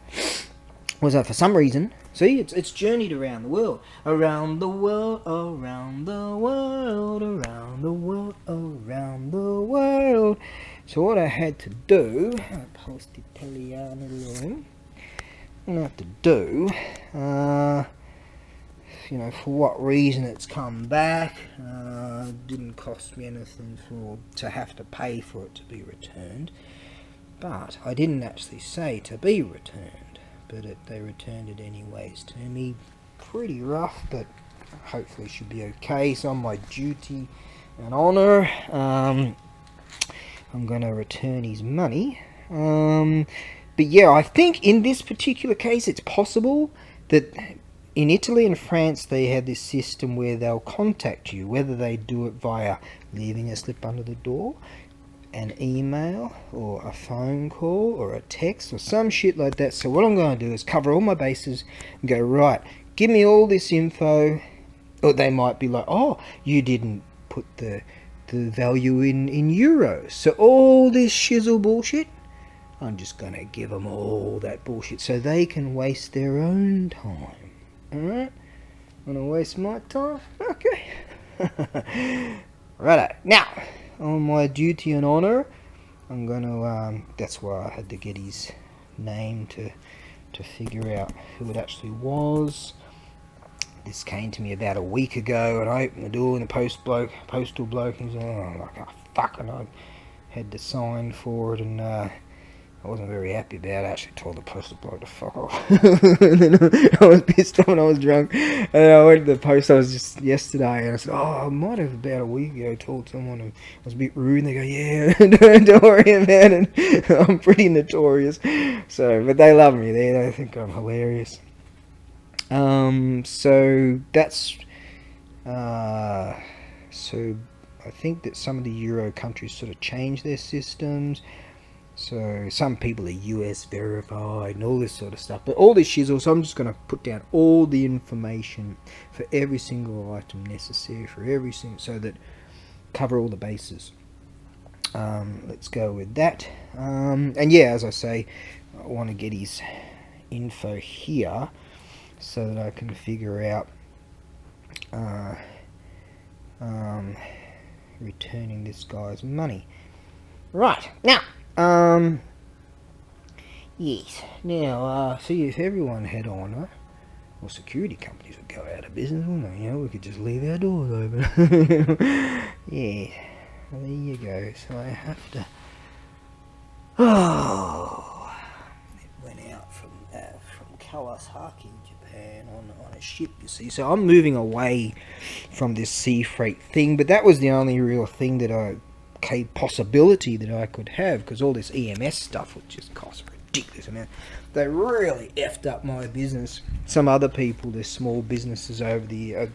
was that for some reason, see, it's journeyed around the world. Around the world, around the world, around the world, around the world. So what I had to do, post Italiano, what I have to do, you know, for what reason it's come back, didn't cost me anything to have to pay for it to be returned, but I didn't actually say to be returned. But they returned it anyways to me. Pretty rough, but hopefully should be okay. So on my duty and honour, I'm going to return his money. But yeah, I think in this particular case it's possible that in Italy and France they have this system where they'll contact you, whether they do it via leaving a slip under the door, an email or a phone call or a text or some shit like that. So what I'm going to do is cover all my bases and go, right, give me all this info. Or they might be like, oh, you didn't put the value in euros, so all this shizzle bullshit, I'm just going to give them all that bullshit so they can waste their own time. Alright? Want to waste my time? Okay. Righto. Now, on my duty and honour, I'm going to, that's why I had to get his name to figure out who it actually was. This came to me about a week ago, and I opened the door, and the postal bloke, he's like, oh fuck, and I had to sign for it, and I wasn't very happy about it. I actually told the postal bloke to fuck off. And then I was pissed off when I was drunk. And I went to the post office just yesterday, and I said, oh, I might have about a week ago told someone who was a bit rude, and they go, yeah, don't worry about it. I'm pretty notorious. So, but they love me. They think I'm hilarious. So that's, so I think that some of the Euro countries sort of changed their systems. So some people are US verified and all this sort of stuff. But all this shizzle, so I'm just going to put down all the information for every single item necessary for every single, so that cover all the bases. Let's go with that. And yeah, as I say, I want to get his info here so that I can figure out returning this guy's money. Right, now, yes, now, see, if everyone had honour, well, security companies would go out of business, wouldn't they? You know, we could just leave our doors open. Yeah, well, there you go. So I have to, oh, it went out from Kawasaki, Japan, on a ship, you see. So I'm moving away from this sea freight thing, but that was the only real thing that possibility that I could have, because all this EMS stuff would just cost a ridiculous amount. They really effed up my business. Some other people, there's small businesses over the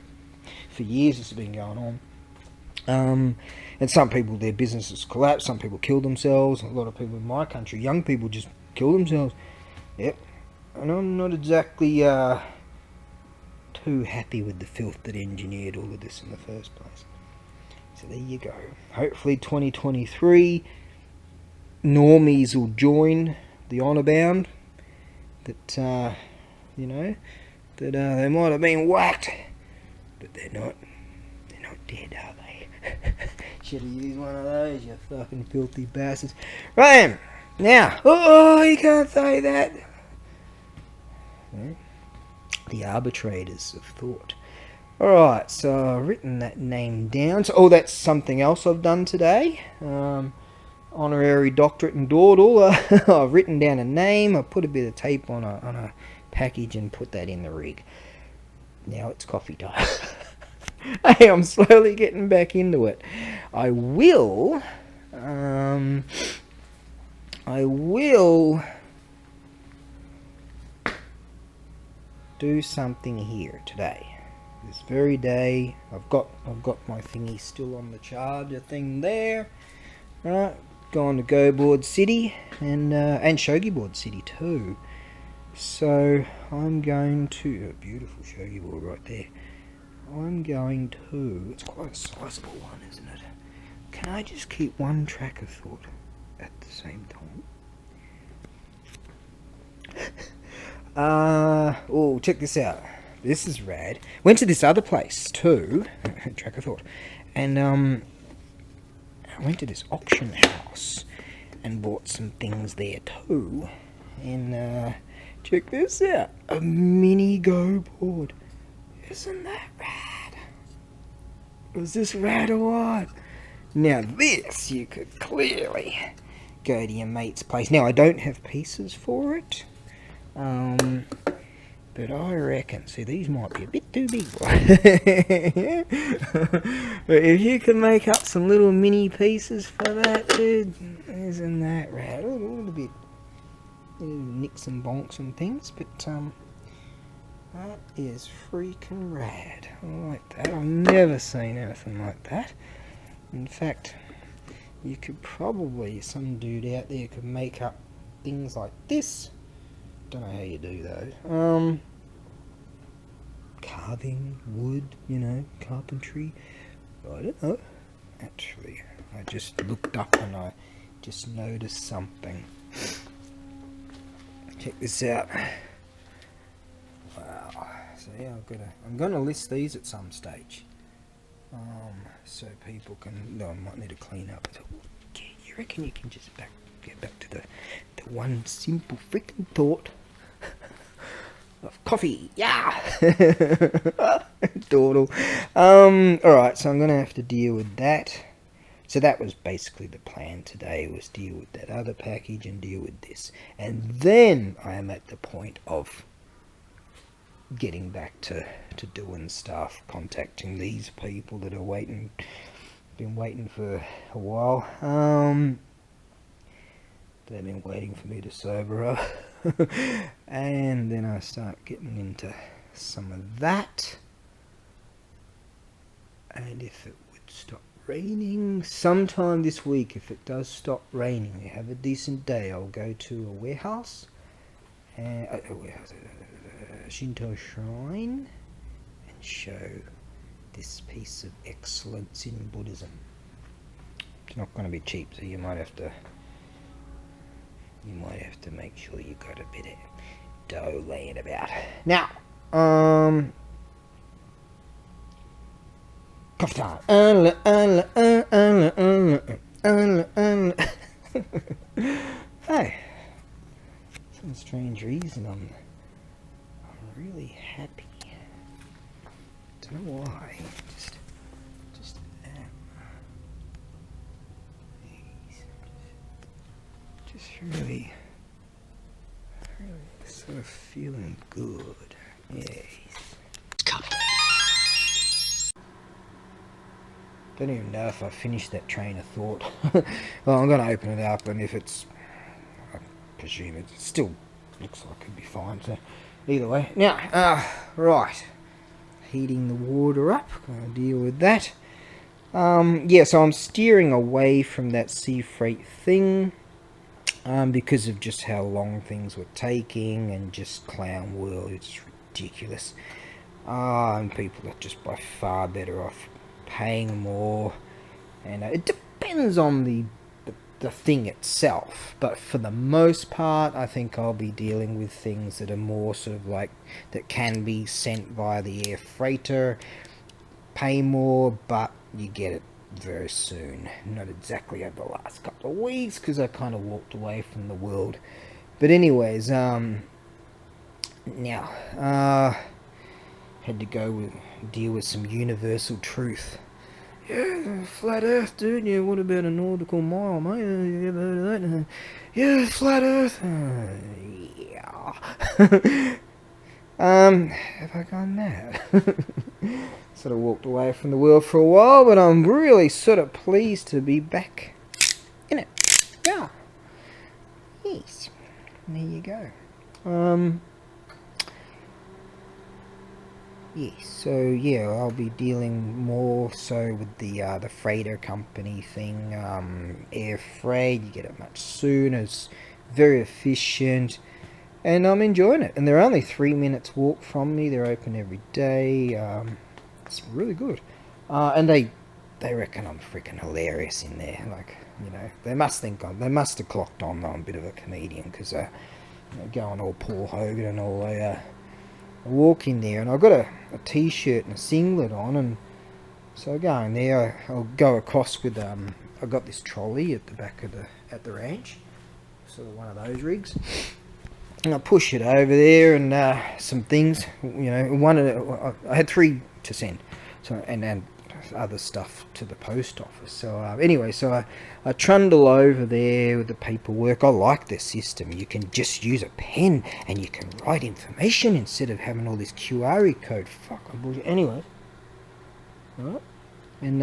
for years this has been going on, And some people, their businesses collapse. Some people kill themselves. A lot of people in my country, young people, just kill themselves. Yep. And I'm not exactly too happy with the filth that engineered all of this in the first place. So there you go. Hopefully 2023, normies will join the honour bound. That, you know, that they might have been whacked, but they're not dead, are they? Should have used one of those, you fucking filthy bastards. Right then, now, oh, you can't say that. The arbitrators of thought. Alright, so I've written that name down. So, that's something else I've done today. Honorary doctorate in dawdle. I've written down a name. I put a bit of tape on a package and put that in the rig. Now it's coffee time. Hey, I'm slowly getting back into it. I will do something here today. This very day, I've got my thingy still on the charger thing there. Right, going to Go Board City and Shogi Board City too. So I'm going to a beautiful shogi board right there. I'm going to. It's quite a sizable one, isn't it? Can I just keep one track of thought at the same time? Oh, check this out. This is rad. Went to this other place too. Track of thought, and I went to this auction house and bought some things there too. And check this out. A mini Go board. Isn't that rad? Was this rad or what? Now this, you could clearly go to your mate's place. Now I don't have pieces for it. But I reckon, see, these might be a bit too big. But if you can make up some little mini pieces for that, dude, isn't that rad? A little bit nicks and bonks and things, but that is freaking rad. I like that. I've never seen anything like that. In fact, you could probably, some dude out there could make up things like this. Don't know how you do those. Carving, wood, you know, carpentry. I don't know. Actually, I just looked up and I just noticed something. Check this out. Wow. So yeah, I'm gonna list these at some stage. So people can. No, I might need to clean up. So, yeah, you reckon you can just get back to the one simple freaking thought of coffee? Yeah. Dawdle. Alright, so I'm gonna have to deal with that. So that was basically the plan today, was deal with that other package and deal with this. And then I am at the point of getting back to doing stuff, contacting these people that are been waiting for a while. They've been waiting for me to sober up. And then I start getting into some of that. And if it would stop raining sometime this week, if it does stop raining, we have a decent day, I'll go to a warehouse, Shinto shrine, and show this piece of excellence in Buddhism. It's not going to be cheap, so you might have to make sure you got a bit of dough laying about. Now, coffee time. Hey, some strange reason I'm really happy. Don't know why. Just really sort of feeling good. Yes. Don't even know if I finished that train of thought. Well, I'm going to open it up, and if it's, I presume it still looks like it'd be fine. So either way, now, right, heating the water up. Going to deal with that. Yeah, so I'm steering away from that sea freight thing, because of just how long things were taking, and just Clown World, it's ridiculous. And people are just by far better off paying more, and it depends on the thing itself, but for the most part I think I'll be dealing with things that are more sort of like that can be sent via the air freighter, pay more, but you get it very soon. Not exactly over the last couple of weeks because I kind of walked away from the world, but anyways, now had to deal with some universal truth. Yeah, flat Earth, dude. Yeah, what about a nautical mile, mate? You ever heard of that? Yeah, flat Earth. Yeah. Have I gone mad? Sort of walked away from the world for a while, but I'm really sort of pleased to be back in it. Yeah. Yes. There you go. Yes, so yeah, I'll be dealing more so with the freighter company thing. Air freight, you get it much sooner, it's very efficient, and I'm enjoying it. And they're only 3 minutes walk from me. They're open every day. It's really good. And they reckon I'm freaking hilarious in there. Like, you know, they must have clocked on that I'm a bit of a comedian, because going all Paul Hogan and all, I walk in there, and I've got a t-shirt and a singlet on, and so I go in there. I'll go across with I got this trolley at the back of the ranch, sort of one of those rigs, and I push it over there, and some things, you know, I had 3 to send, so and other stuff to the post office. So anyway, so I trundle over there with the paperwork. I like this system. You can just use a pen and you can write information instead of having all this QR code. Fuck, I'm bullshit. Anyway, right? And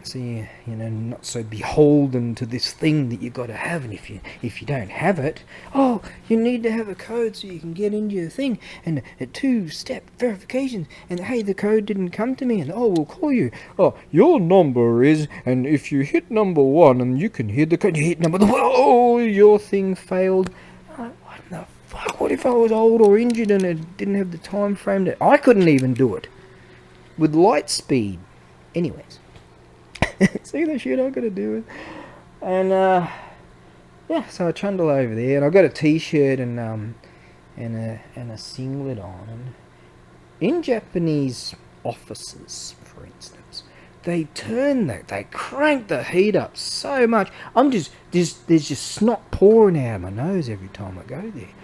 so you know, not so beholden to this thing that you got to have, and if you don't have it, oh, you need to have a code so you can get into your thing, and a 2-step verification, and hey, the code didn't come to me, and oh, we'll call you, oh, your number is, and if you hit number 1 and you can hear the code, you hit number 2, oh, your thing failed. What the fuck? What if I was old or injured and it didn't have the time frame that I couldn't even do it with light speed? Anyways, see the shit I gotta do with, and yeah, so I trundle over there, and I've got a t-shirt and a singlet on. And in Japanese offices, for instance, they crank the heat up so much. There's just snot pouring out of my nose every time I go there,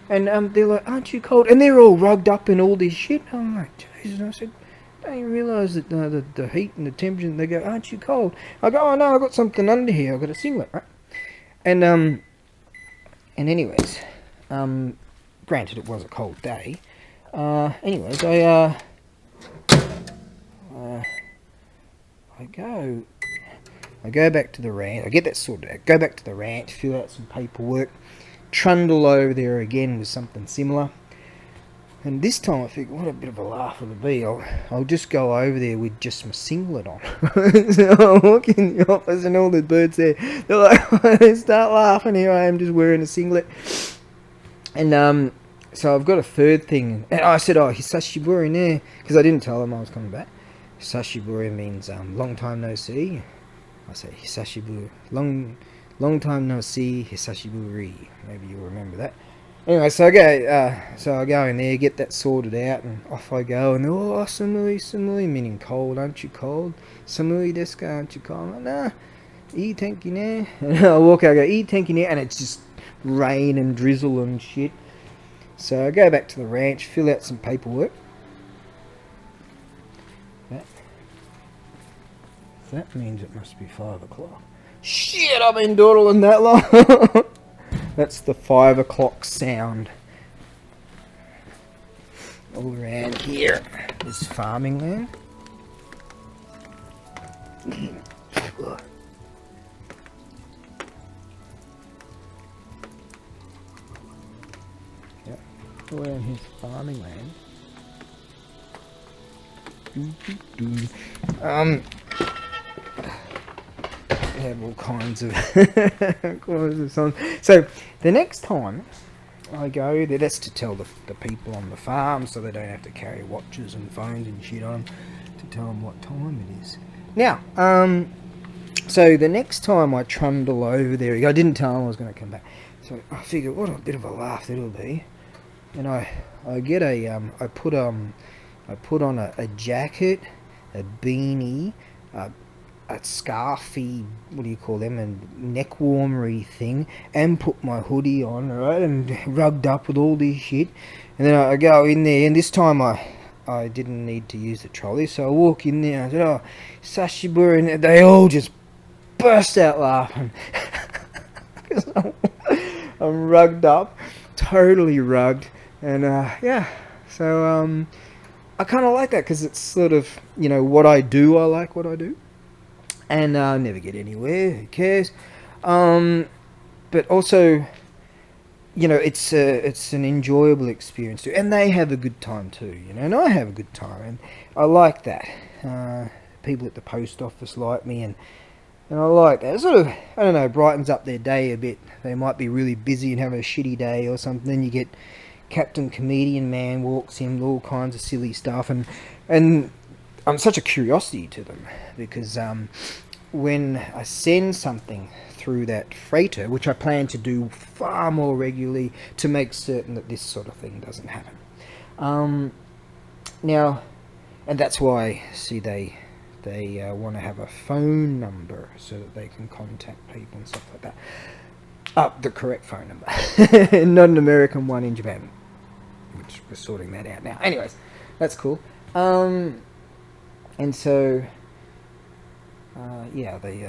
and they're like, "Aren't you cold?" And they're all rugged up in all this shit. And I'm like, Jesus, and I said, don't you realise that the heat and the temperature, and they go, "Aren't you cold?" I go, "Oh no, I've got something under here, I've got a singlet," right? And anyways, granted it was a cold day, anyways, I go back to the ranch, I get that sorted out, go back to the ranch, fill out some paperwork, trundle over there again with something similar. And this time I think, what a bit of a laugh it'll be. I'll just go over there with just my singlet on. So I walk in the office and all the birds there, they're like, they start laughing. Here I am just wearing a singlet. And so I've got a third thing. And I said, "Oh, Hisashiburi in there," because I didn't tell them I was coming back. Hisashiburi means long time no see. I say Hisashiburi, long time no see, Hisashiburi. Maybe you'll remember that. Anyway, so I go in there, get that sorted out, and off I go. And oh, samui, meaning cold. Aren't you cold? Samui desu ka? Aren't you cold? I'm like, nah, ii tenki ne. And I walk out, I go, ii tenki ne, and it's just rain and drizzle and shit. So I go back to the ranch, fill out some paperwork. That means it must be 5 o'clock. Shit, I've been dawdling that long. That's the 5 o'clock sound. All around here is farming land. Yep, all around here's farming land. have all kinds of, songs. So the next time I go there, that's to tell the people on the farm, so they don't have to carry watches and phones and shit on, to tell them what time it is. Now, so the next time I trundle over there, I didn't tell them I was going to come back. So I figured, what a bit of a laugh it'll be. And I get I put on a jacket, a beanie, a scarfy, what do you call them, a neck warmery thing, and put my hoodie on, right, and rugged up with all this shit. And then I go in there, and this time I didn't need to use the trolley, so I walk in there, and I said, oh, Sashibura, and they all just burst out laughing. Because I'm rugged up, totally rugged, and yeah, so I kind of like that, because it's sort of, you know, what I do, I like what I do. And never get anywhere, who cares? But also, you know, it's an enjoyable experience too, and they have a good time too, you know, and I have a good time, and I like that. People at the post office like me, and I like that. It sort of, I don't know, brightens up their day a bit. They might be really busy and having a shitty day or something, then you get Captain Comedian Man walks in with all kinds of silly stuff, and I'm such a curiosity to them, because when I send something through that freighter, which I plan to do far more regularly to make certain that this sort of thing doesn't happen. Now, and that's why, see, they want to have a phone number so that they can contact people and stuff like that. The correct phone number, not an American one in Japan, which we're sorting that out now. Anyways, that's cool. And so, yeah, they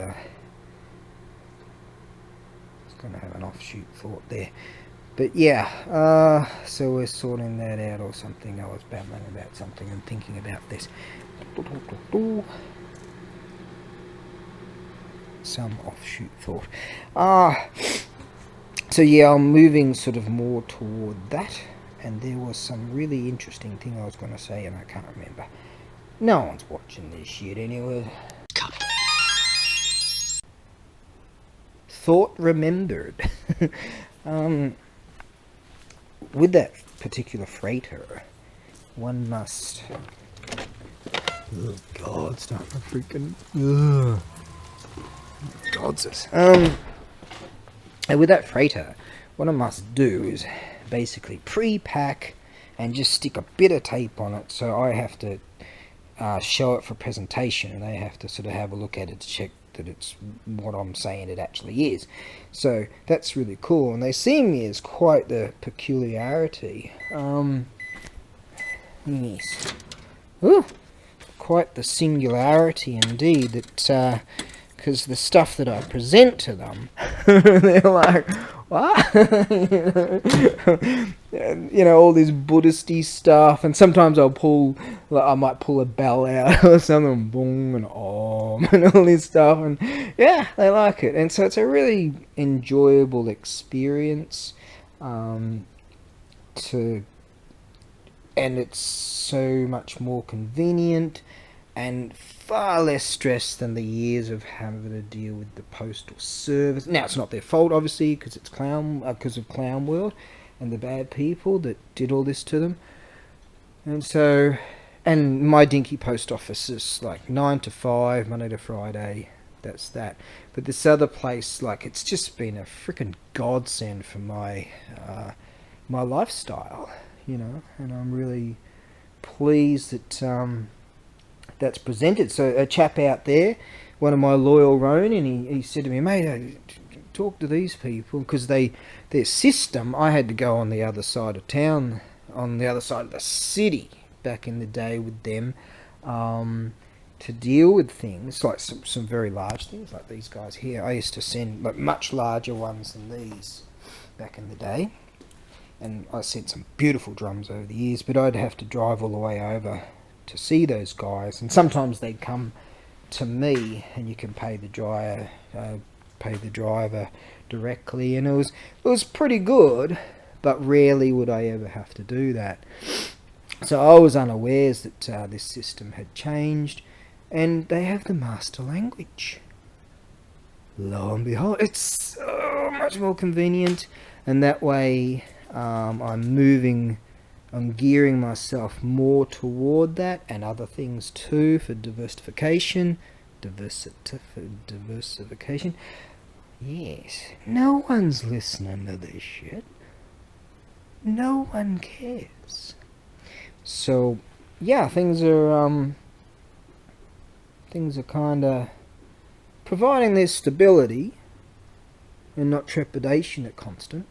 was going to have an offshoot thought there. But yeah, so we're sorting that out or something. I was babbling about something and thinking about this. Some offshoot thought. So yeah, I'm moving sort of more toward that. And there was some really interesting thing I was going to say and I can't remember. No one's watching this shit anyway. Thought remembered. With that particular freighter, one must... Oh God, start my freaking... Ugh. God's. And with that freighter, what I must do is basically pre-pack and just stick a bit of tape on it, so I have to show it for presentation, and they have to sort of have a look at it to check that it's what I'm saying it actually is. So that's really cool, and they see me as quite the peculiarity. Yes. Ooh, quite the singularity indeed, that because the stuff that I present to them, they're like, what? You know, all this Buddhist-y stuff, and sometimes I might pull a bell out or something, boom, and om, and all this stuff, and yeah, they like it, and so it's a really enjoyable experience, and it's so much more convenient, and far less stress than the years of having to deal with the postal service. Now, it's not their fault, obviously, because it's because of Clown World and the bad people that did all this to them. And so, and my dinky post office is like 9 to 5, Monday to Friday. That's that. But this other place, like, it's just been a freaking godsend for my my lifestyle, you know. And I'm really pleased that that's presented. So a chap out there, one of my loyal Ronin, he said to me, mate, talk to these people, because their system, I had to go on the other side of town, on the other side of the city back in the day with them, to deal with things, like some very large things, like these guys here. I used to send like much larger ones than these back in the day, and I sent some beautiful drums over the years, but I'd have to drive all the way over to see those guys, and sometimes they'd come to me, and you can pay the driver directly, and it was pretty good, but rarely would I ever have to do that. So I was unawares that this system had changed, and they have the master language. lo and behold, it's so much more convenient, and that way I'm gearing myself more toward that and other things too for diversification. Diversification. Yes, no one's listening to this shit. No one cares. So, yeah, things are kind of providing this stability and not trepidation at a constant,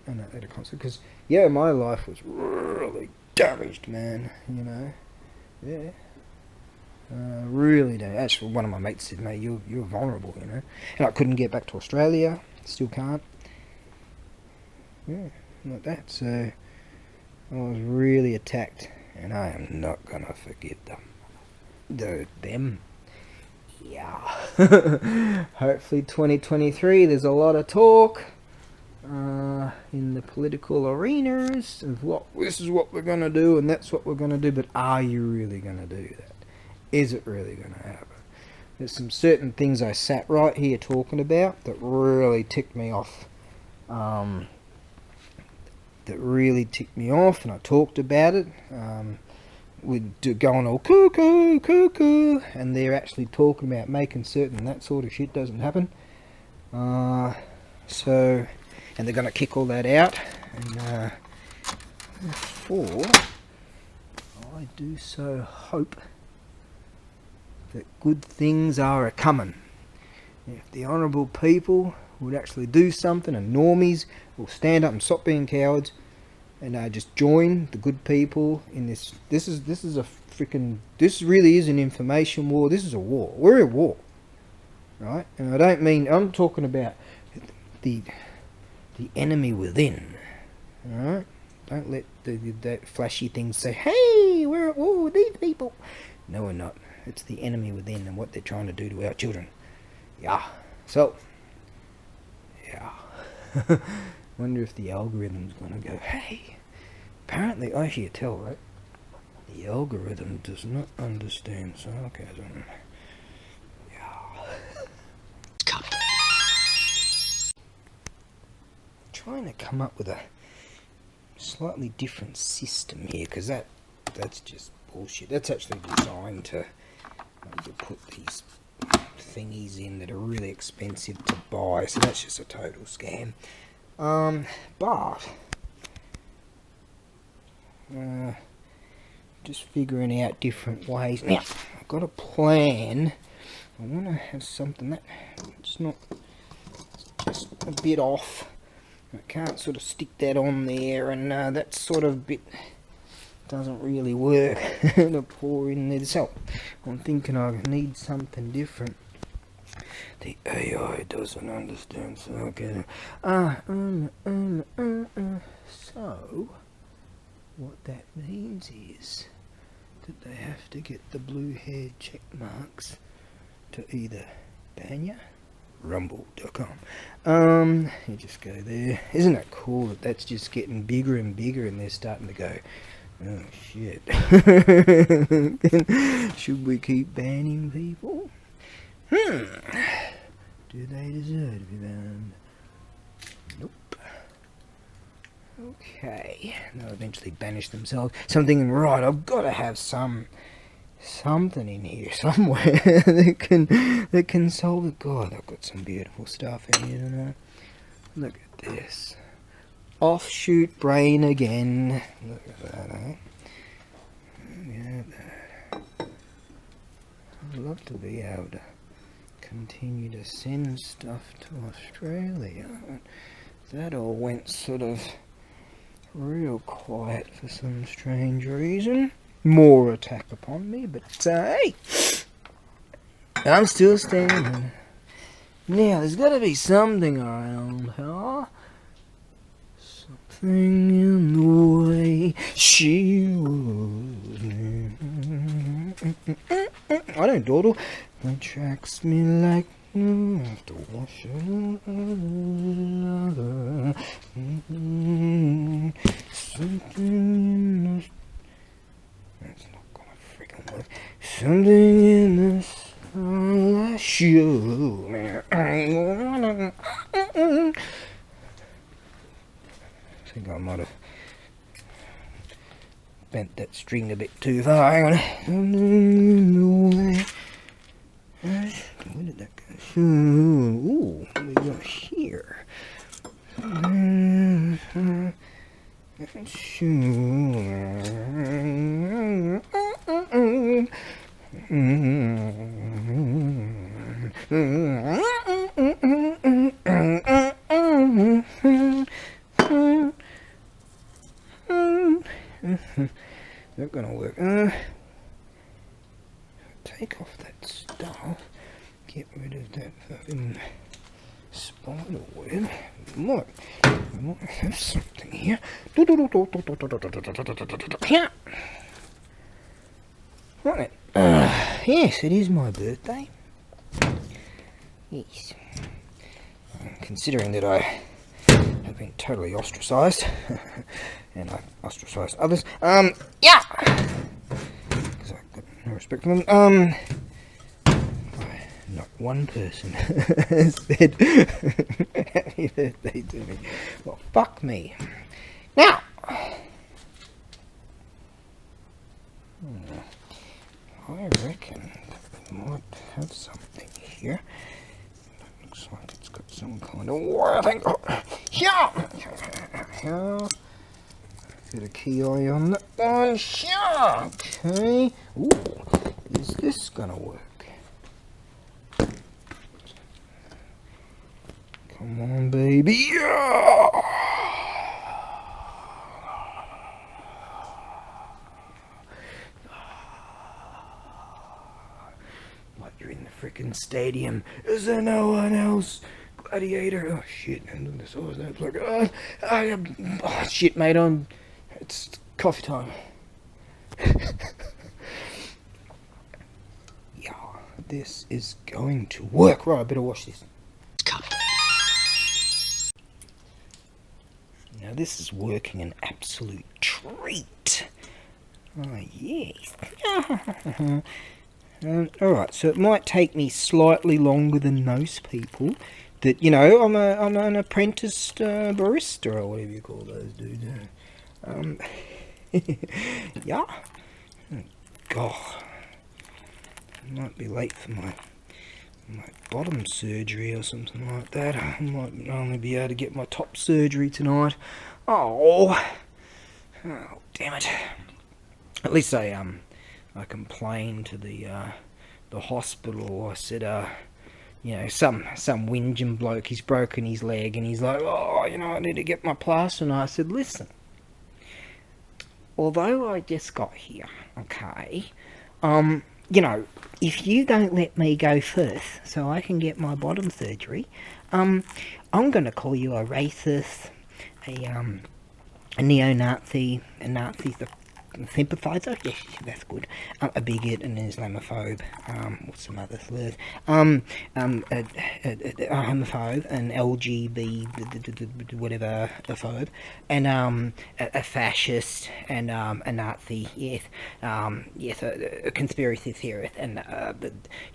because yeah, my life was really damaged, man. You know, yeah. Really don't. Actually, one of my mates said, "Mate, you're vulnerable," you know. And I couldn't get back to Australia. Still can't. Yeah, like that. So I was really attacked, and I am not gonna forgive them. Them. Yeah. Hopefully, 2023. There's a lot of talk in the political arenas of this is what we're gonna do, and that's what we're gonna do. But are you really gonna do that? Is it really going to happen? There's some certain things I sat right here talking about that really ticked me off. And I talked about it. We're going all cuckoo, and they're actually talking about making certain that sort of shit doesn't happen. And they're going to kick all that out. And therefore, I do so hope that good things are a-coming. If the honourable people would actually do something, and normies will stand up and stop being cowards, and just join the good people in this. This really is an information war. This is a war. We're at war, right? And I don't mean, I'm talking about the enemy within. All right? Don't let that flashy things say, "Hey, we're at war with these people." No, we're not. It's the enemy within and what they're trying to do to our children. Yeah. So, yeah. Wonder if the algorithm's going to go, "Hey, apparently I hear tell, right? The algorithm does not understand sarcasm." Yeah. Trying to come up with a slightly different system here, because that's just bullshit. That's actually designed to put these thingies in that are really expensive to buy, so that's just a total scam. But just figuring out different ways. Now, I've got a plan. I want to have something that's not just a bit off. I can't sort of stick that on there, and that sort of bit doesn't really work to pour in there. So I'm thinking I need something different. The AI doesn't understand sarcasm. So what that means is that they have to get the blue hair check marks to either ban you, rumble.com. You just go there. Isn't that cool that that's just getting bigger and bigger, and they're starting to go, "Oh shit." Should we keep banning people? Do they deserve to be banned? Nope. Okay. They'll eventually banish themselves. So I'm thinking, right, I've got to have something in here somewhere that can solve it. God, I've got some beautiful stuff in here tonight. Look at this. Offshoot brain again. Look at that, eh? Look at that. I'd love to be able to continue to send stuff to Australia. That all went sort of real quiet for some strange reason. More attack upon me, but hey, I'm still standing. Now, there's got to be something around, huh? Something in the way she was. I don't dawdle. Attracts me like after washing another. Something. That's not gonna freaking work. Something in this show. I think I might have bent that string a bit too far. Hang on. Where did that go? Ooh, what do we got here? Not gonna work. Take off that stuff. Get rid of that fucking spider web. Look, we might have something here. Right. Yes, it is my birthday. Yes. Considering that I have been totally ostracised, and I ostracised others. Yeah. Because I've got no respect for them. Not one person said happy birthday to me. Well, fuck me. Now, I reckon that we might have something here. That looks like it's got some kind of wire thing. Oh, yeah. Bit of key eye on that one. Yeah. Okay. Ooh, is this gonna work? Come on, baby. Yeah. Like you're in the frickin' stadium. Is there no one else? Gladiator. Oh shit! And this always that like oh shit, mate. It's coffee time. Yeah, this is going to work. Right, I better wash this. Now this is working an absolute treat. Oh yes. Alright, so it might take me slightly longer than most people. That, you know, I'm an apprenticed barista or whatever you call those dudes. Yeah. Oh, God. I might be late for my bottom surgery or something like that. I might only be able to get my top surgery tonight. Oh, damn it. At least I complained to the hospital. I said, you know, some whinging bloke, he's broken his leg, and he's like, oh, you know, I need to get my plaster. And I said, listen, although I just got here, okay, you know, if you don't let me go first so I can get my bottom surgery, I'm going to call you a racist, a neo-Nazi, a Nazi sympathizer, yes, that's good, a bigot, an Islamophobe, what's some other slurs, a homophobe, an LGB, whatever, a phobe, and a fascist, and a Nazi, yes, yes, a conspiracy theorist, and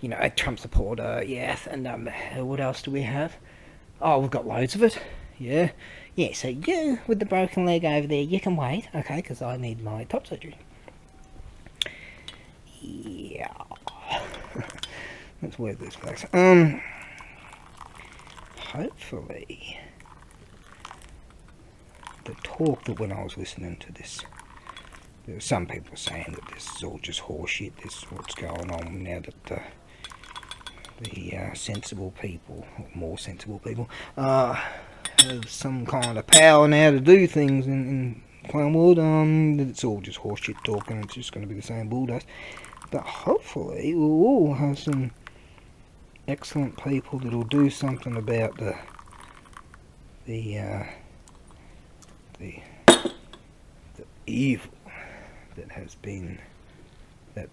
you know, a Trump supporter, yes, and what else do we have? Oh, we've got loads of it, yeah. Yeah, so you, with the broken leg over there, you can wait, okay, because I need my top surgery. Yeah. Let's work this place. Hopefully, the talk that when I was listening to this, there were some people saying that this is all just horseshit, this is what's going on now that the sensible people, or more sensible people, have some kind of power now to do things in Clownwood. It's all just horseshit talk, and it's just going to be the same bulldust. But hopefully we'll all have some excellent people that'll do something about the evil that has been, yeah,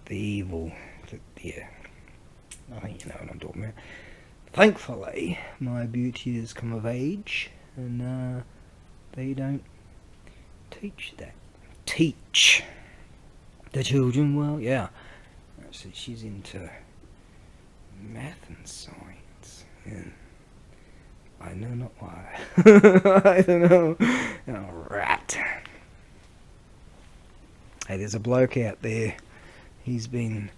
I think you know what I'm talking about. Thankfully, my beauty has come of age, and they don't teach that. Teach the children well, yeah. So she's into math and science. Yeah. I know not why. I don't know. Alright. Hey, there's a bloke out there. He's been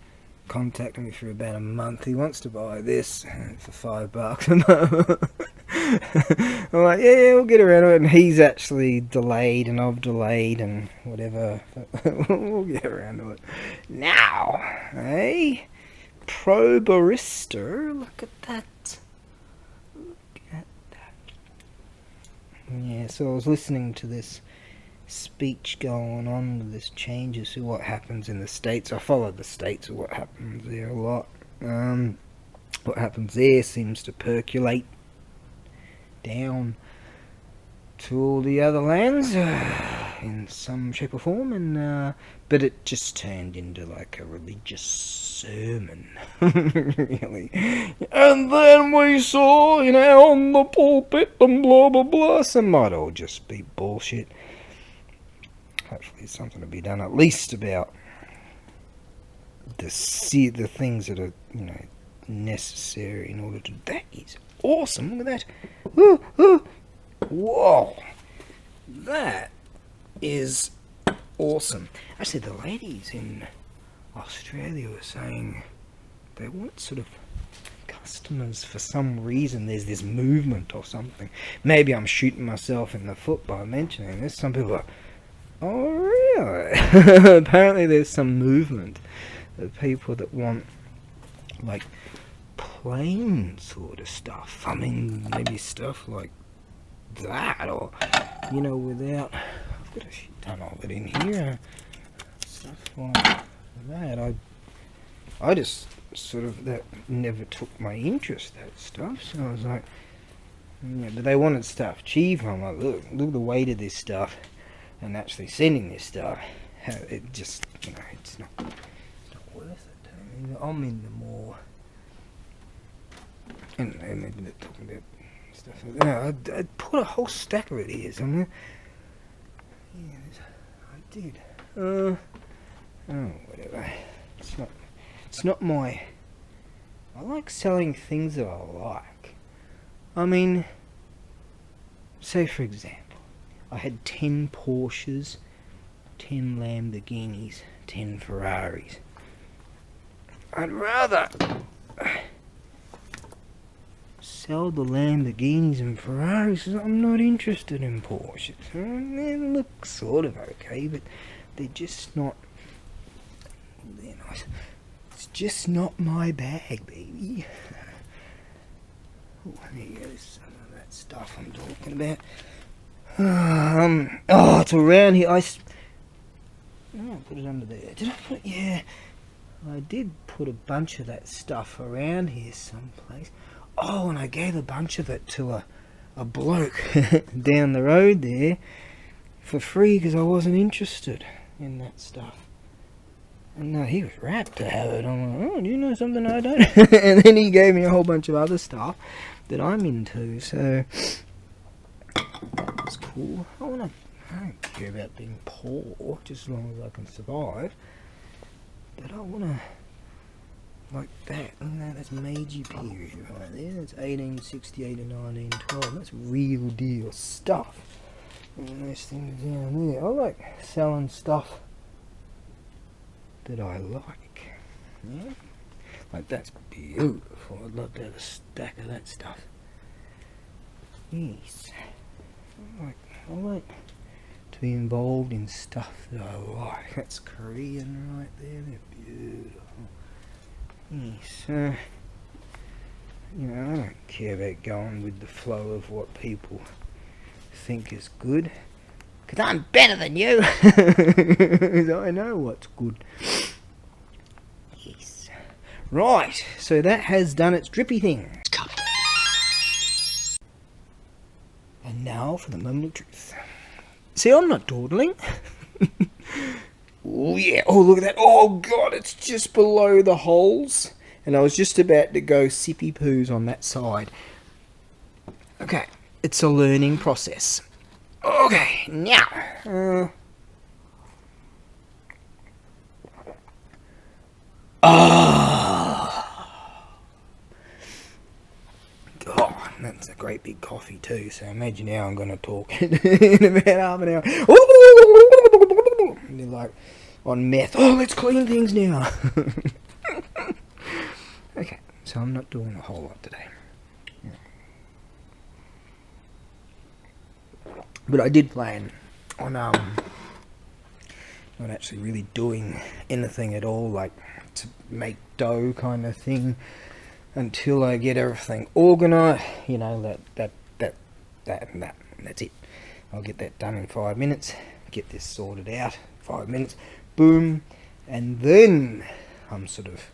contacting me for about a month. He wants to buy this for $5. I'm like, yeah, we'll get around to it. And he's actually delayed, and I've delayed, and whatever. We'll get around to it. Now, hey, Pro Barista. Look at that. Look at that. Yeah, so I was listening to this speech going on with this changes to what happens in the States. I follow the States of what happens there a lot. What happens there seems to percolate down to all the other lands in some shape or form, and but it just turned into like a religious sermon. Really. And then we saw, on the pulpit and blah blah blah. Some might all just be bullshit. Hopefully something to be done at least about the things that are, necessary in order to... That is awesome. Look at that. Ooh, ooh. Whoa. That is awesome. Actually, the ladies in Australia were saying they want sort of customers for some reason. There's this movement or something. Maybe I'm shooting myself in the foot by mentioning this. Some people are... Oh, really? Apparently there's some movement of people that want, like, plain sort of stuff. I mean, maybe stuff like that, or, without... I've got a shit ton of it in here. Stuff like that. I just sort of... That never took my interest, that stuff. So I was like... Yeah, but they wanted stuff cheap. I'm like, look at the weight of this stuff. And actually sending this stuff, it just, it's not worth it. I mean, I'm in the more, and maybe they're talking about stuff like that. I'd put a whole stack of it here somewhere. Yeah, I did. Whatever. It's not my, I like selling things that I like. I mean, say for example, I had 10 Porsches, 10 Lamborghinis, 10 Ferraris. I'd rather sell the Lamborghinis and Ferraris because I'm not interested in Porsches. They look sort of okay, but they're just not... They're nice. It's just not my bag, baby. Oh, there you go, some of that stuff I'm talking about. It's around here. I put it under there. Did I put it? Yeah, I did put a bunch of that stuff around here someplace. Oh, and I gave a bunch of it to a bloke down the road there for free because I wasn't interested in that stuff. And no, he was rapt to have it. I'm like, oh, do you know something I don't? And then he gave me a whole bunch of other stuff that I'm into, so... That's cool. I don't care about being poor, just as long as I can survive. But I wanna, like that. That's Meiji period right there. That's 1868 to 1912. That's real deal stuff. And those things down there. I like selling stuff that I like. Yeah, like that's beautiful. I'd love to have a stack of that stuff. Yes. I like to be involved in stuff that I like. That's Korean right there. They're beautiful. Yes. I don't care about going with the flow of what people think is good. Because I'm better than you. I know what's good. Yes. Right. So that has done its drippy thing. And now for the moment of truth. See, I'm not dawdling. Oh, yeah. Oh, look at that. Oh, God, it's just below the holes. And I was just about to go sippy poos on that side. Okay. It's a learning process. Okay. Now. God, that's a great big coffee too, so imagine how I'm going to talk in about half an hour. And you're like, on meth, oh, let's clean things now. Okay, so I'm not doing a whole lot today. But I did plan on not actually really doing anything at all, like to make dough kind of thing, until I get everything organised. You know, that and that's it. I'll get that done in 5 minutes. Get this sorted out. 5 minutes, boom, and then I'm sort of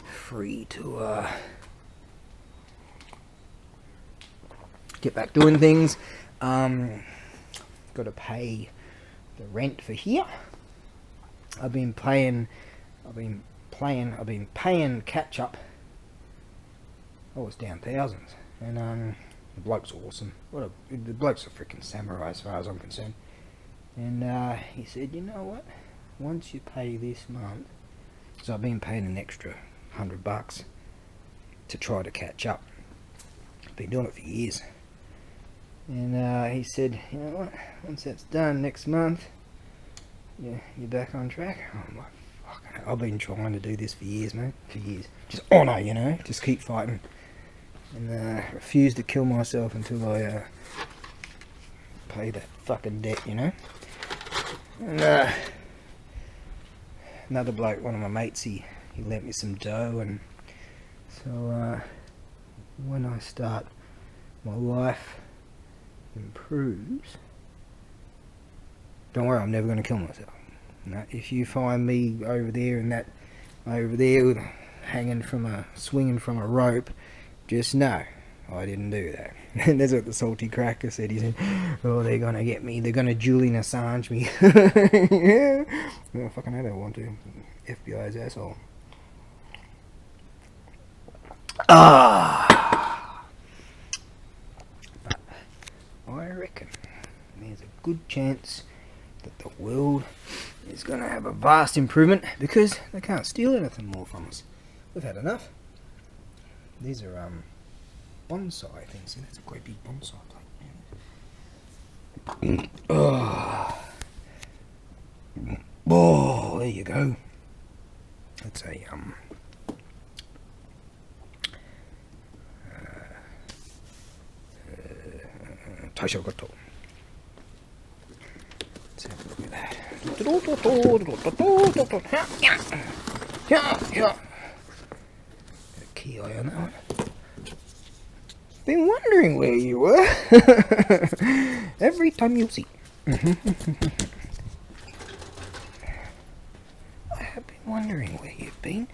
free to get back doing things. Got to pay the rent for here. I've been paying catch up. I was down thousands, and the bloke's awesome. The bloke's a freaking samurai as far as I'm concerned. And he said, you know what? Once you pay this month, so I've been paying an extra $100 to try to catch up. I've been doing it for years. And he said, you know what? Once that's done next month, you're back on track. I'm like, fucking hell, I've been trying to do this for years, mate. For years. Just honour, you know. Just keep fighting. And refuse to kill myself until I pay that fucking debt, you know. And another bloke, one of my mates, he lent me some dough, and so when I start, my life improves. Don't worry, I'm never going to kill myself. No, if you find me over there and that over there swinging from a rope, just know I didn't do that. And that's what the salty cracker said. He said, oh, they're going to get me. They're going to Julian Assange me. Yeah. Well, fucking I don't want to. FBI's asshole. But I reckon there's a good chance that the world is going to have a vast improvement, because they can't steal anything more from us. We've had enough. These are bonsai things. See, that's a great big bonsai plate. Oh, there you go. That's a taishogoto. Let's have a look at that. Got a key eye on that one. Been wondering where you were. Every time you see. I have been wondering where you've been.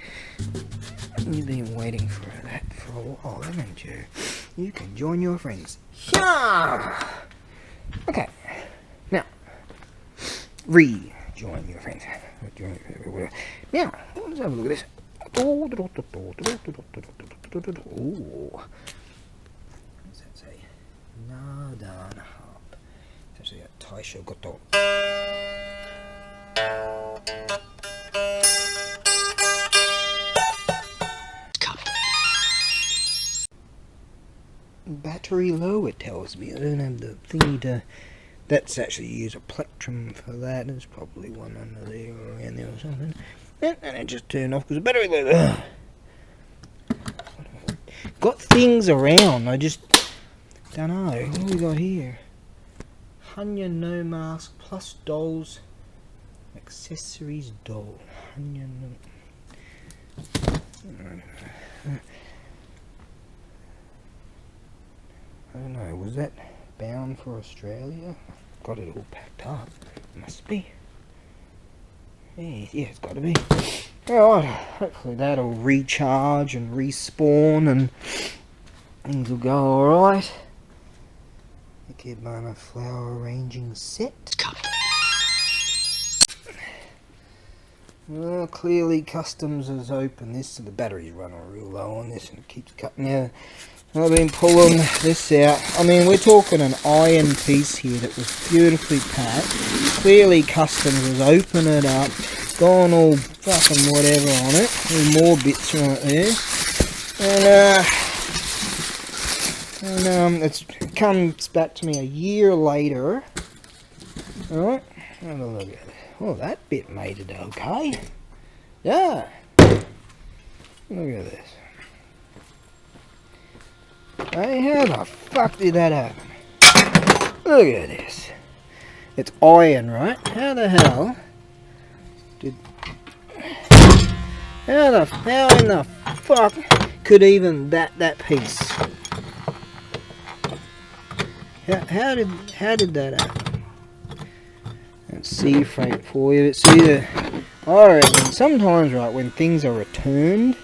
You've been waiting for that for a while, haven't you? You can join your friends. Yeah. Okay. Now, rejoin your friends. Now, let's have a look at this. Ooh. What's that say? Nadan harp. It's actually a taishogoto. Battery low, it tells me. I don't have the thingy to... That's actually use a plectrum for that. There's probably one under there or around there or something. And it just turned off because the battery low. Got things around, I just don't know. What have we got here? Hanya no mask plus dolls. Accessories doll. Hanya no... I don't know, was that bound for Australia? Got it all packed up. Must be. Yeah, it's got to be. Alright, hopefully that'll recharge and respawn and things will go alright. Ikebana flower arranging set. Well, clearly customs is open this, so the battery's running real low on this and it keeps cutting out. I've been pulling this out. I mean, we're talking an iron piece here that was beautifully packed. Clearly customs has opened it up, gone all fucking whatever on it. There's more bits on it there. And And it comes back to me a year later. Alright, have a look at it. Oh, that bit made it okay. Yeah. Look at this. Hey, how the fuck did that happen? Look at this. It's iron, right? How the hell did... How in the fuck could even that piece... How did that happen? That's sea freight for you. It's either... I reckon sometimes, right, when things are returned...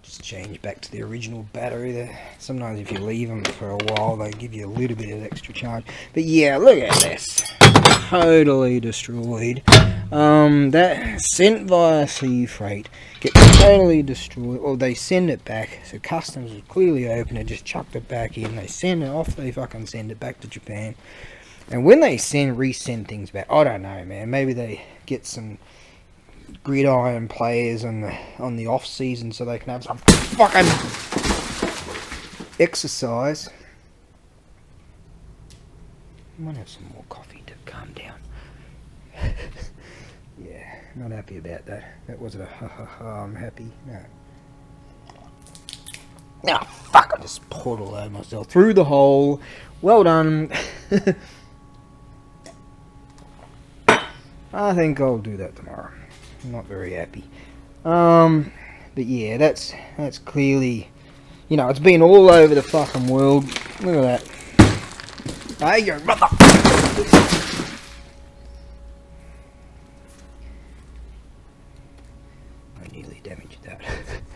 Just change back to the original battery there. Sometimes if you leave them for a while, they give you a little bit of extra charge. But yeah, look at this. Totally destroyed. That sent via sea freight gets totally destroyed. Or they send it back. So customs was clearly open and just chucked it back in. They send it off. They fucking send it back to Japan. And when they resend things back, I don't know, man. Maybe they get some gridiron players on the off season so they can have some fucking exercise. I might have some more coffee to calm down. Yeah, not happy about that. That wasn't a ha ha ha, I'm happy. No. Oh, fuck, I just poured all over myself. Through the hole. Well done. I think I'll do that tomorrow. I'm not very happy. But yeah, that's clearly, you know, it's been all over the fucking world. Look at that. Hey, you mother... I nearly damaged that.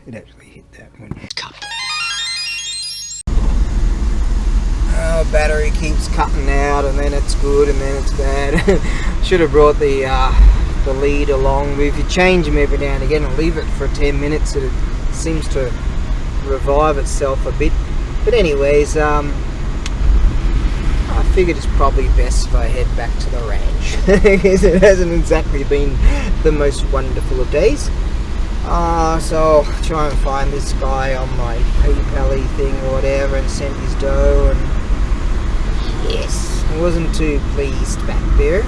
It actually hit that one. Oh, battery keeps cutting out, and then it's good, and then it's bad. Should have brought the lead along. But if you change them every now and again and leave it for 10 minutes, it seems to revive itself a bit. But anyways, I figured it's probably best if I head back to the ranch, because it hasn't exactly been the most wonderful of days. So I'll try and find this guy on my PayPal thing or whatever and send his dough. And yes, I wasn't too pleased back there.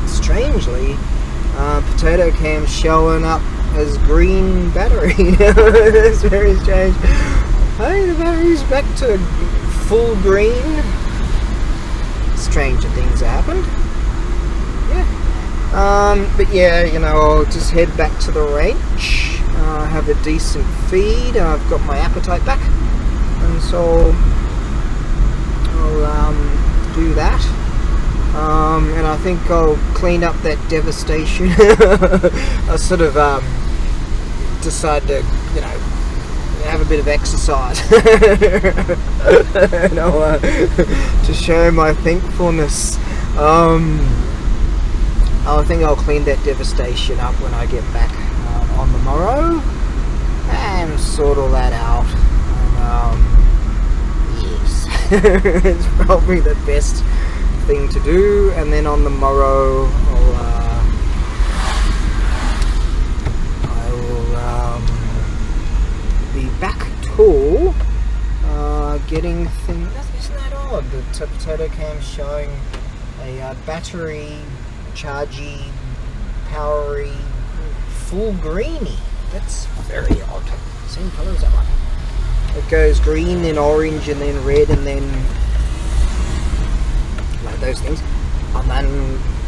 Strangely, potato cam's showing up as green battery now. That's very strange. Hey, the battery's back to full green. Stranger things happened. Yeah. But yeah, you know, I'll just head back to the ranch, have a decent feed. I've got my appetite back, and so I'll do that. And I think I'll clean up that devastation. I sort of decided to, you know, have a bit of exercise. You know, to show my thankfulness. I think I'll clean that devastation up when I get back on the morrow and sort all that out. And, yes, it's probably the best thing to do. And then on the morrow, I will be back to getting things. Isn't that odd? The potato cam's showing a battery, chargy, powery, full greeny. That's very odd. Same colour as that one. It goes green, then orange, and then red, and then like those things.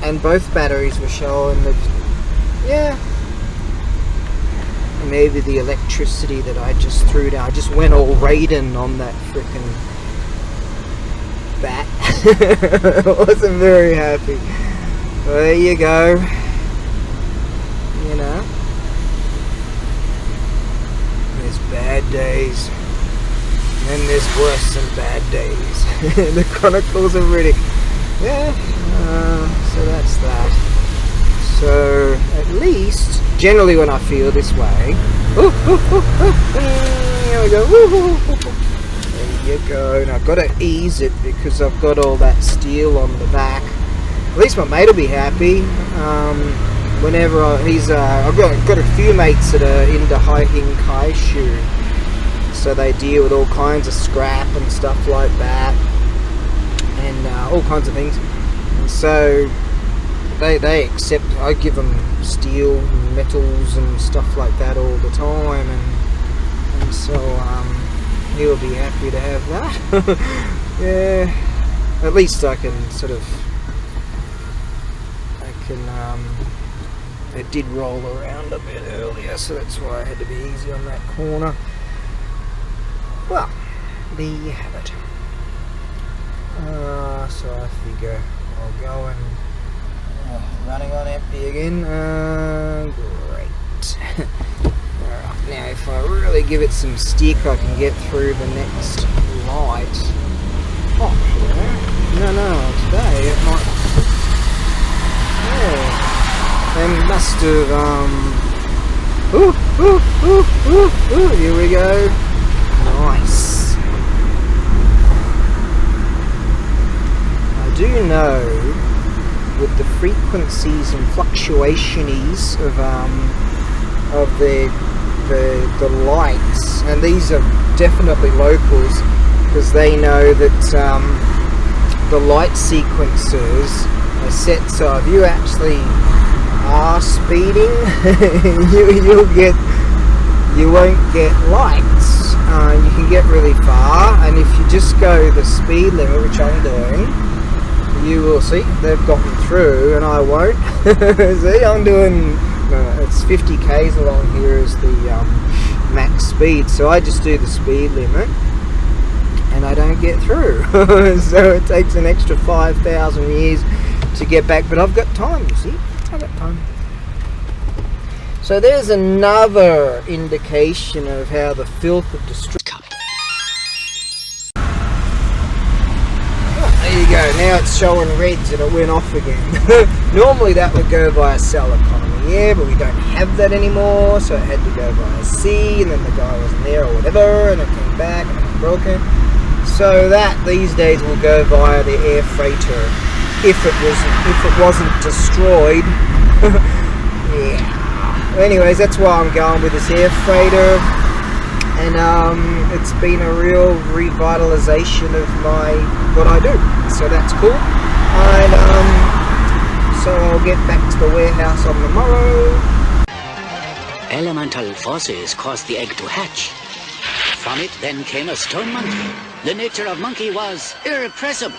And both batteries were showing that, yeah, maybe the electricity that I just threw down. I just went all Raiden on that frickin' bat. I wasn't very happy. Well, there you go. You know, there's bad days, and then there's worse than bad days. The Chronicles of Riddick. Yeah, so that's that. So at least, generally when I feel this way, here we go. There you go. And I've got to ease it because I've got all that steel on the back. At least my mate will be happy. whenever I've got a few mates that are into hiking kaishu, so they deal with all kinds of scrap and stuff like that, and all kinds of things. And so they accept. I give them steel, and metals, and stuff like that all the time, and so he'll be happy to have that. Yeah, at least I can sort of. It did roll around a bit earlier, so that's why I had to be easy on that corner. Well, there you have it. So I figure I'll go and running on empty again. Great. Alright, now if I really give it some stick, I can get through the next light. Oh, no, today it might. Yeah. They must have, here we go. Nice. I do know with the frequencies and fluctuations of the lights, and these are definitely locals, because they know that the light sequences are set, so if you actually are speeding, you won't get lights. You can get really far, and if you just go the speed limit, which I'm doing, you will see they've gotten through, and I won't. See, I'm doing it's 50 k's along here is the max speed, so I just do the speed limit, and I don't get through. So it takes an extra 5,000 years to get back, but I've got time, you see. I've got time. So there's another indication of how the filth of destruction. Oh, there you go, now it's showing reds and it went off again. Normally that would go via cell economy, yeah, but we don't have that anymore, so it had to go via C, and then the guy wasn't there or whatever, and it came back and it was broken. So that these days will go via the air freighter. If it wasn't destroyed. Yeah. Anyways, that's why I'm going with this air freighter, and it's been a real revitalization of what I do. So that's cool. And so I'll get back to the warehouse on the morrow. Elemental forces caused the egg to hatch. From it then came a stone monkey. The nature of monkey was irrepressible.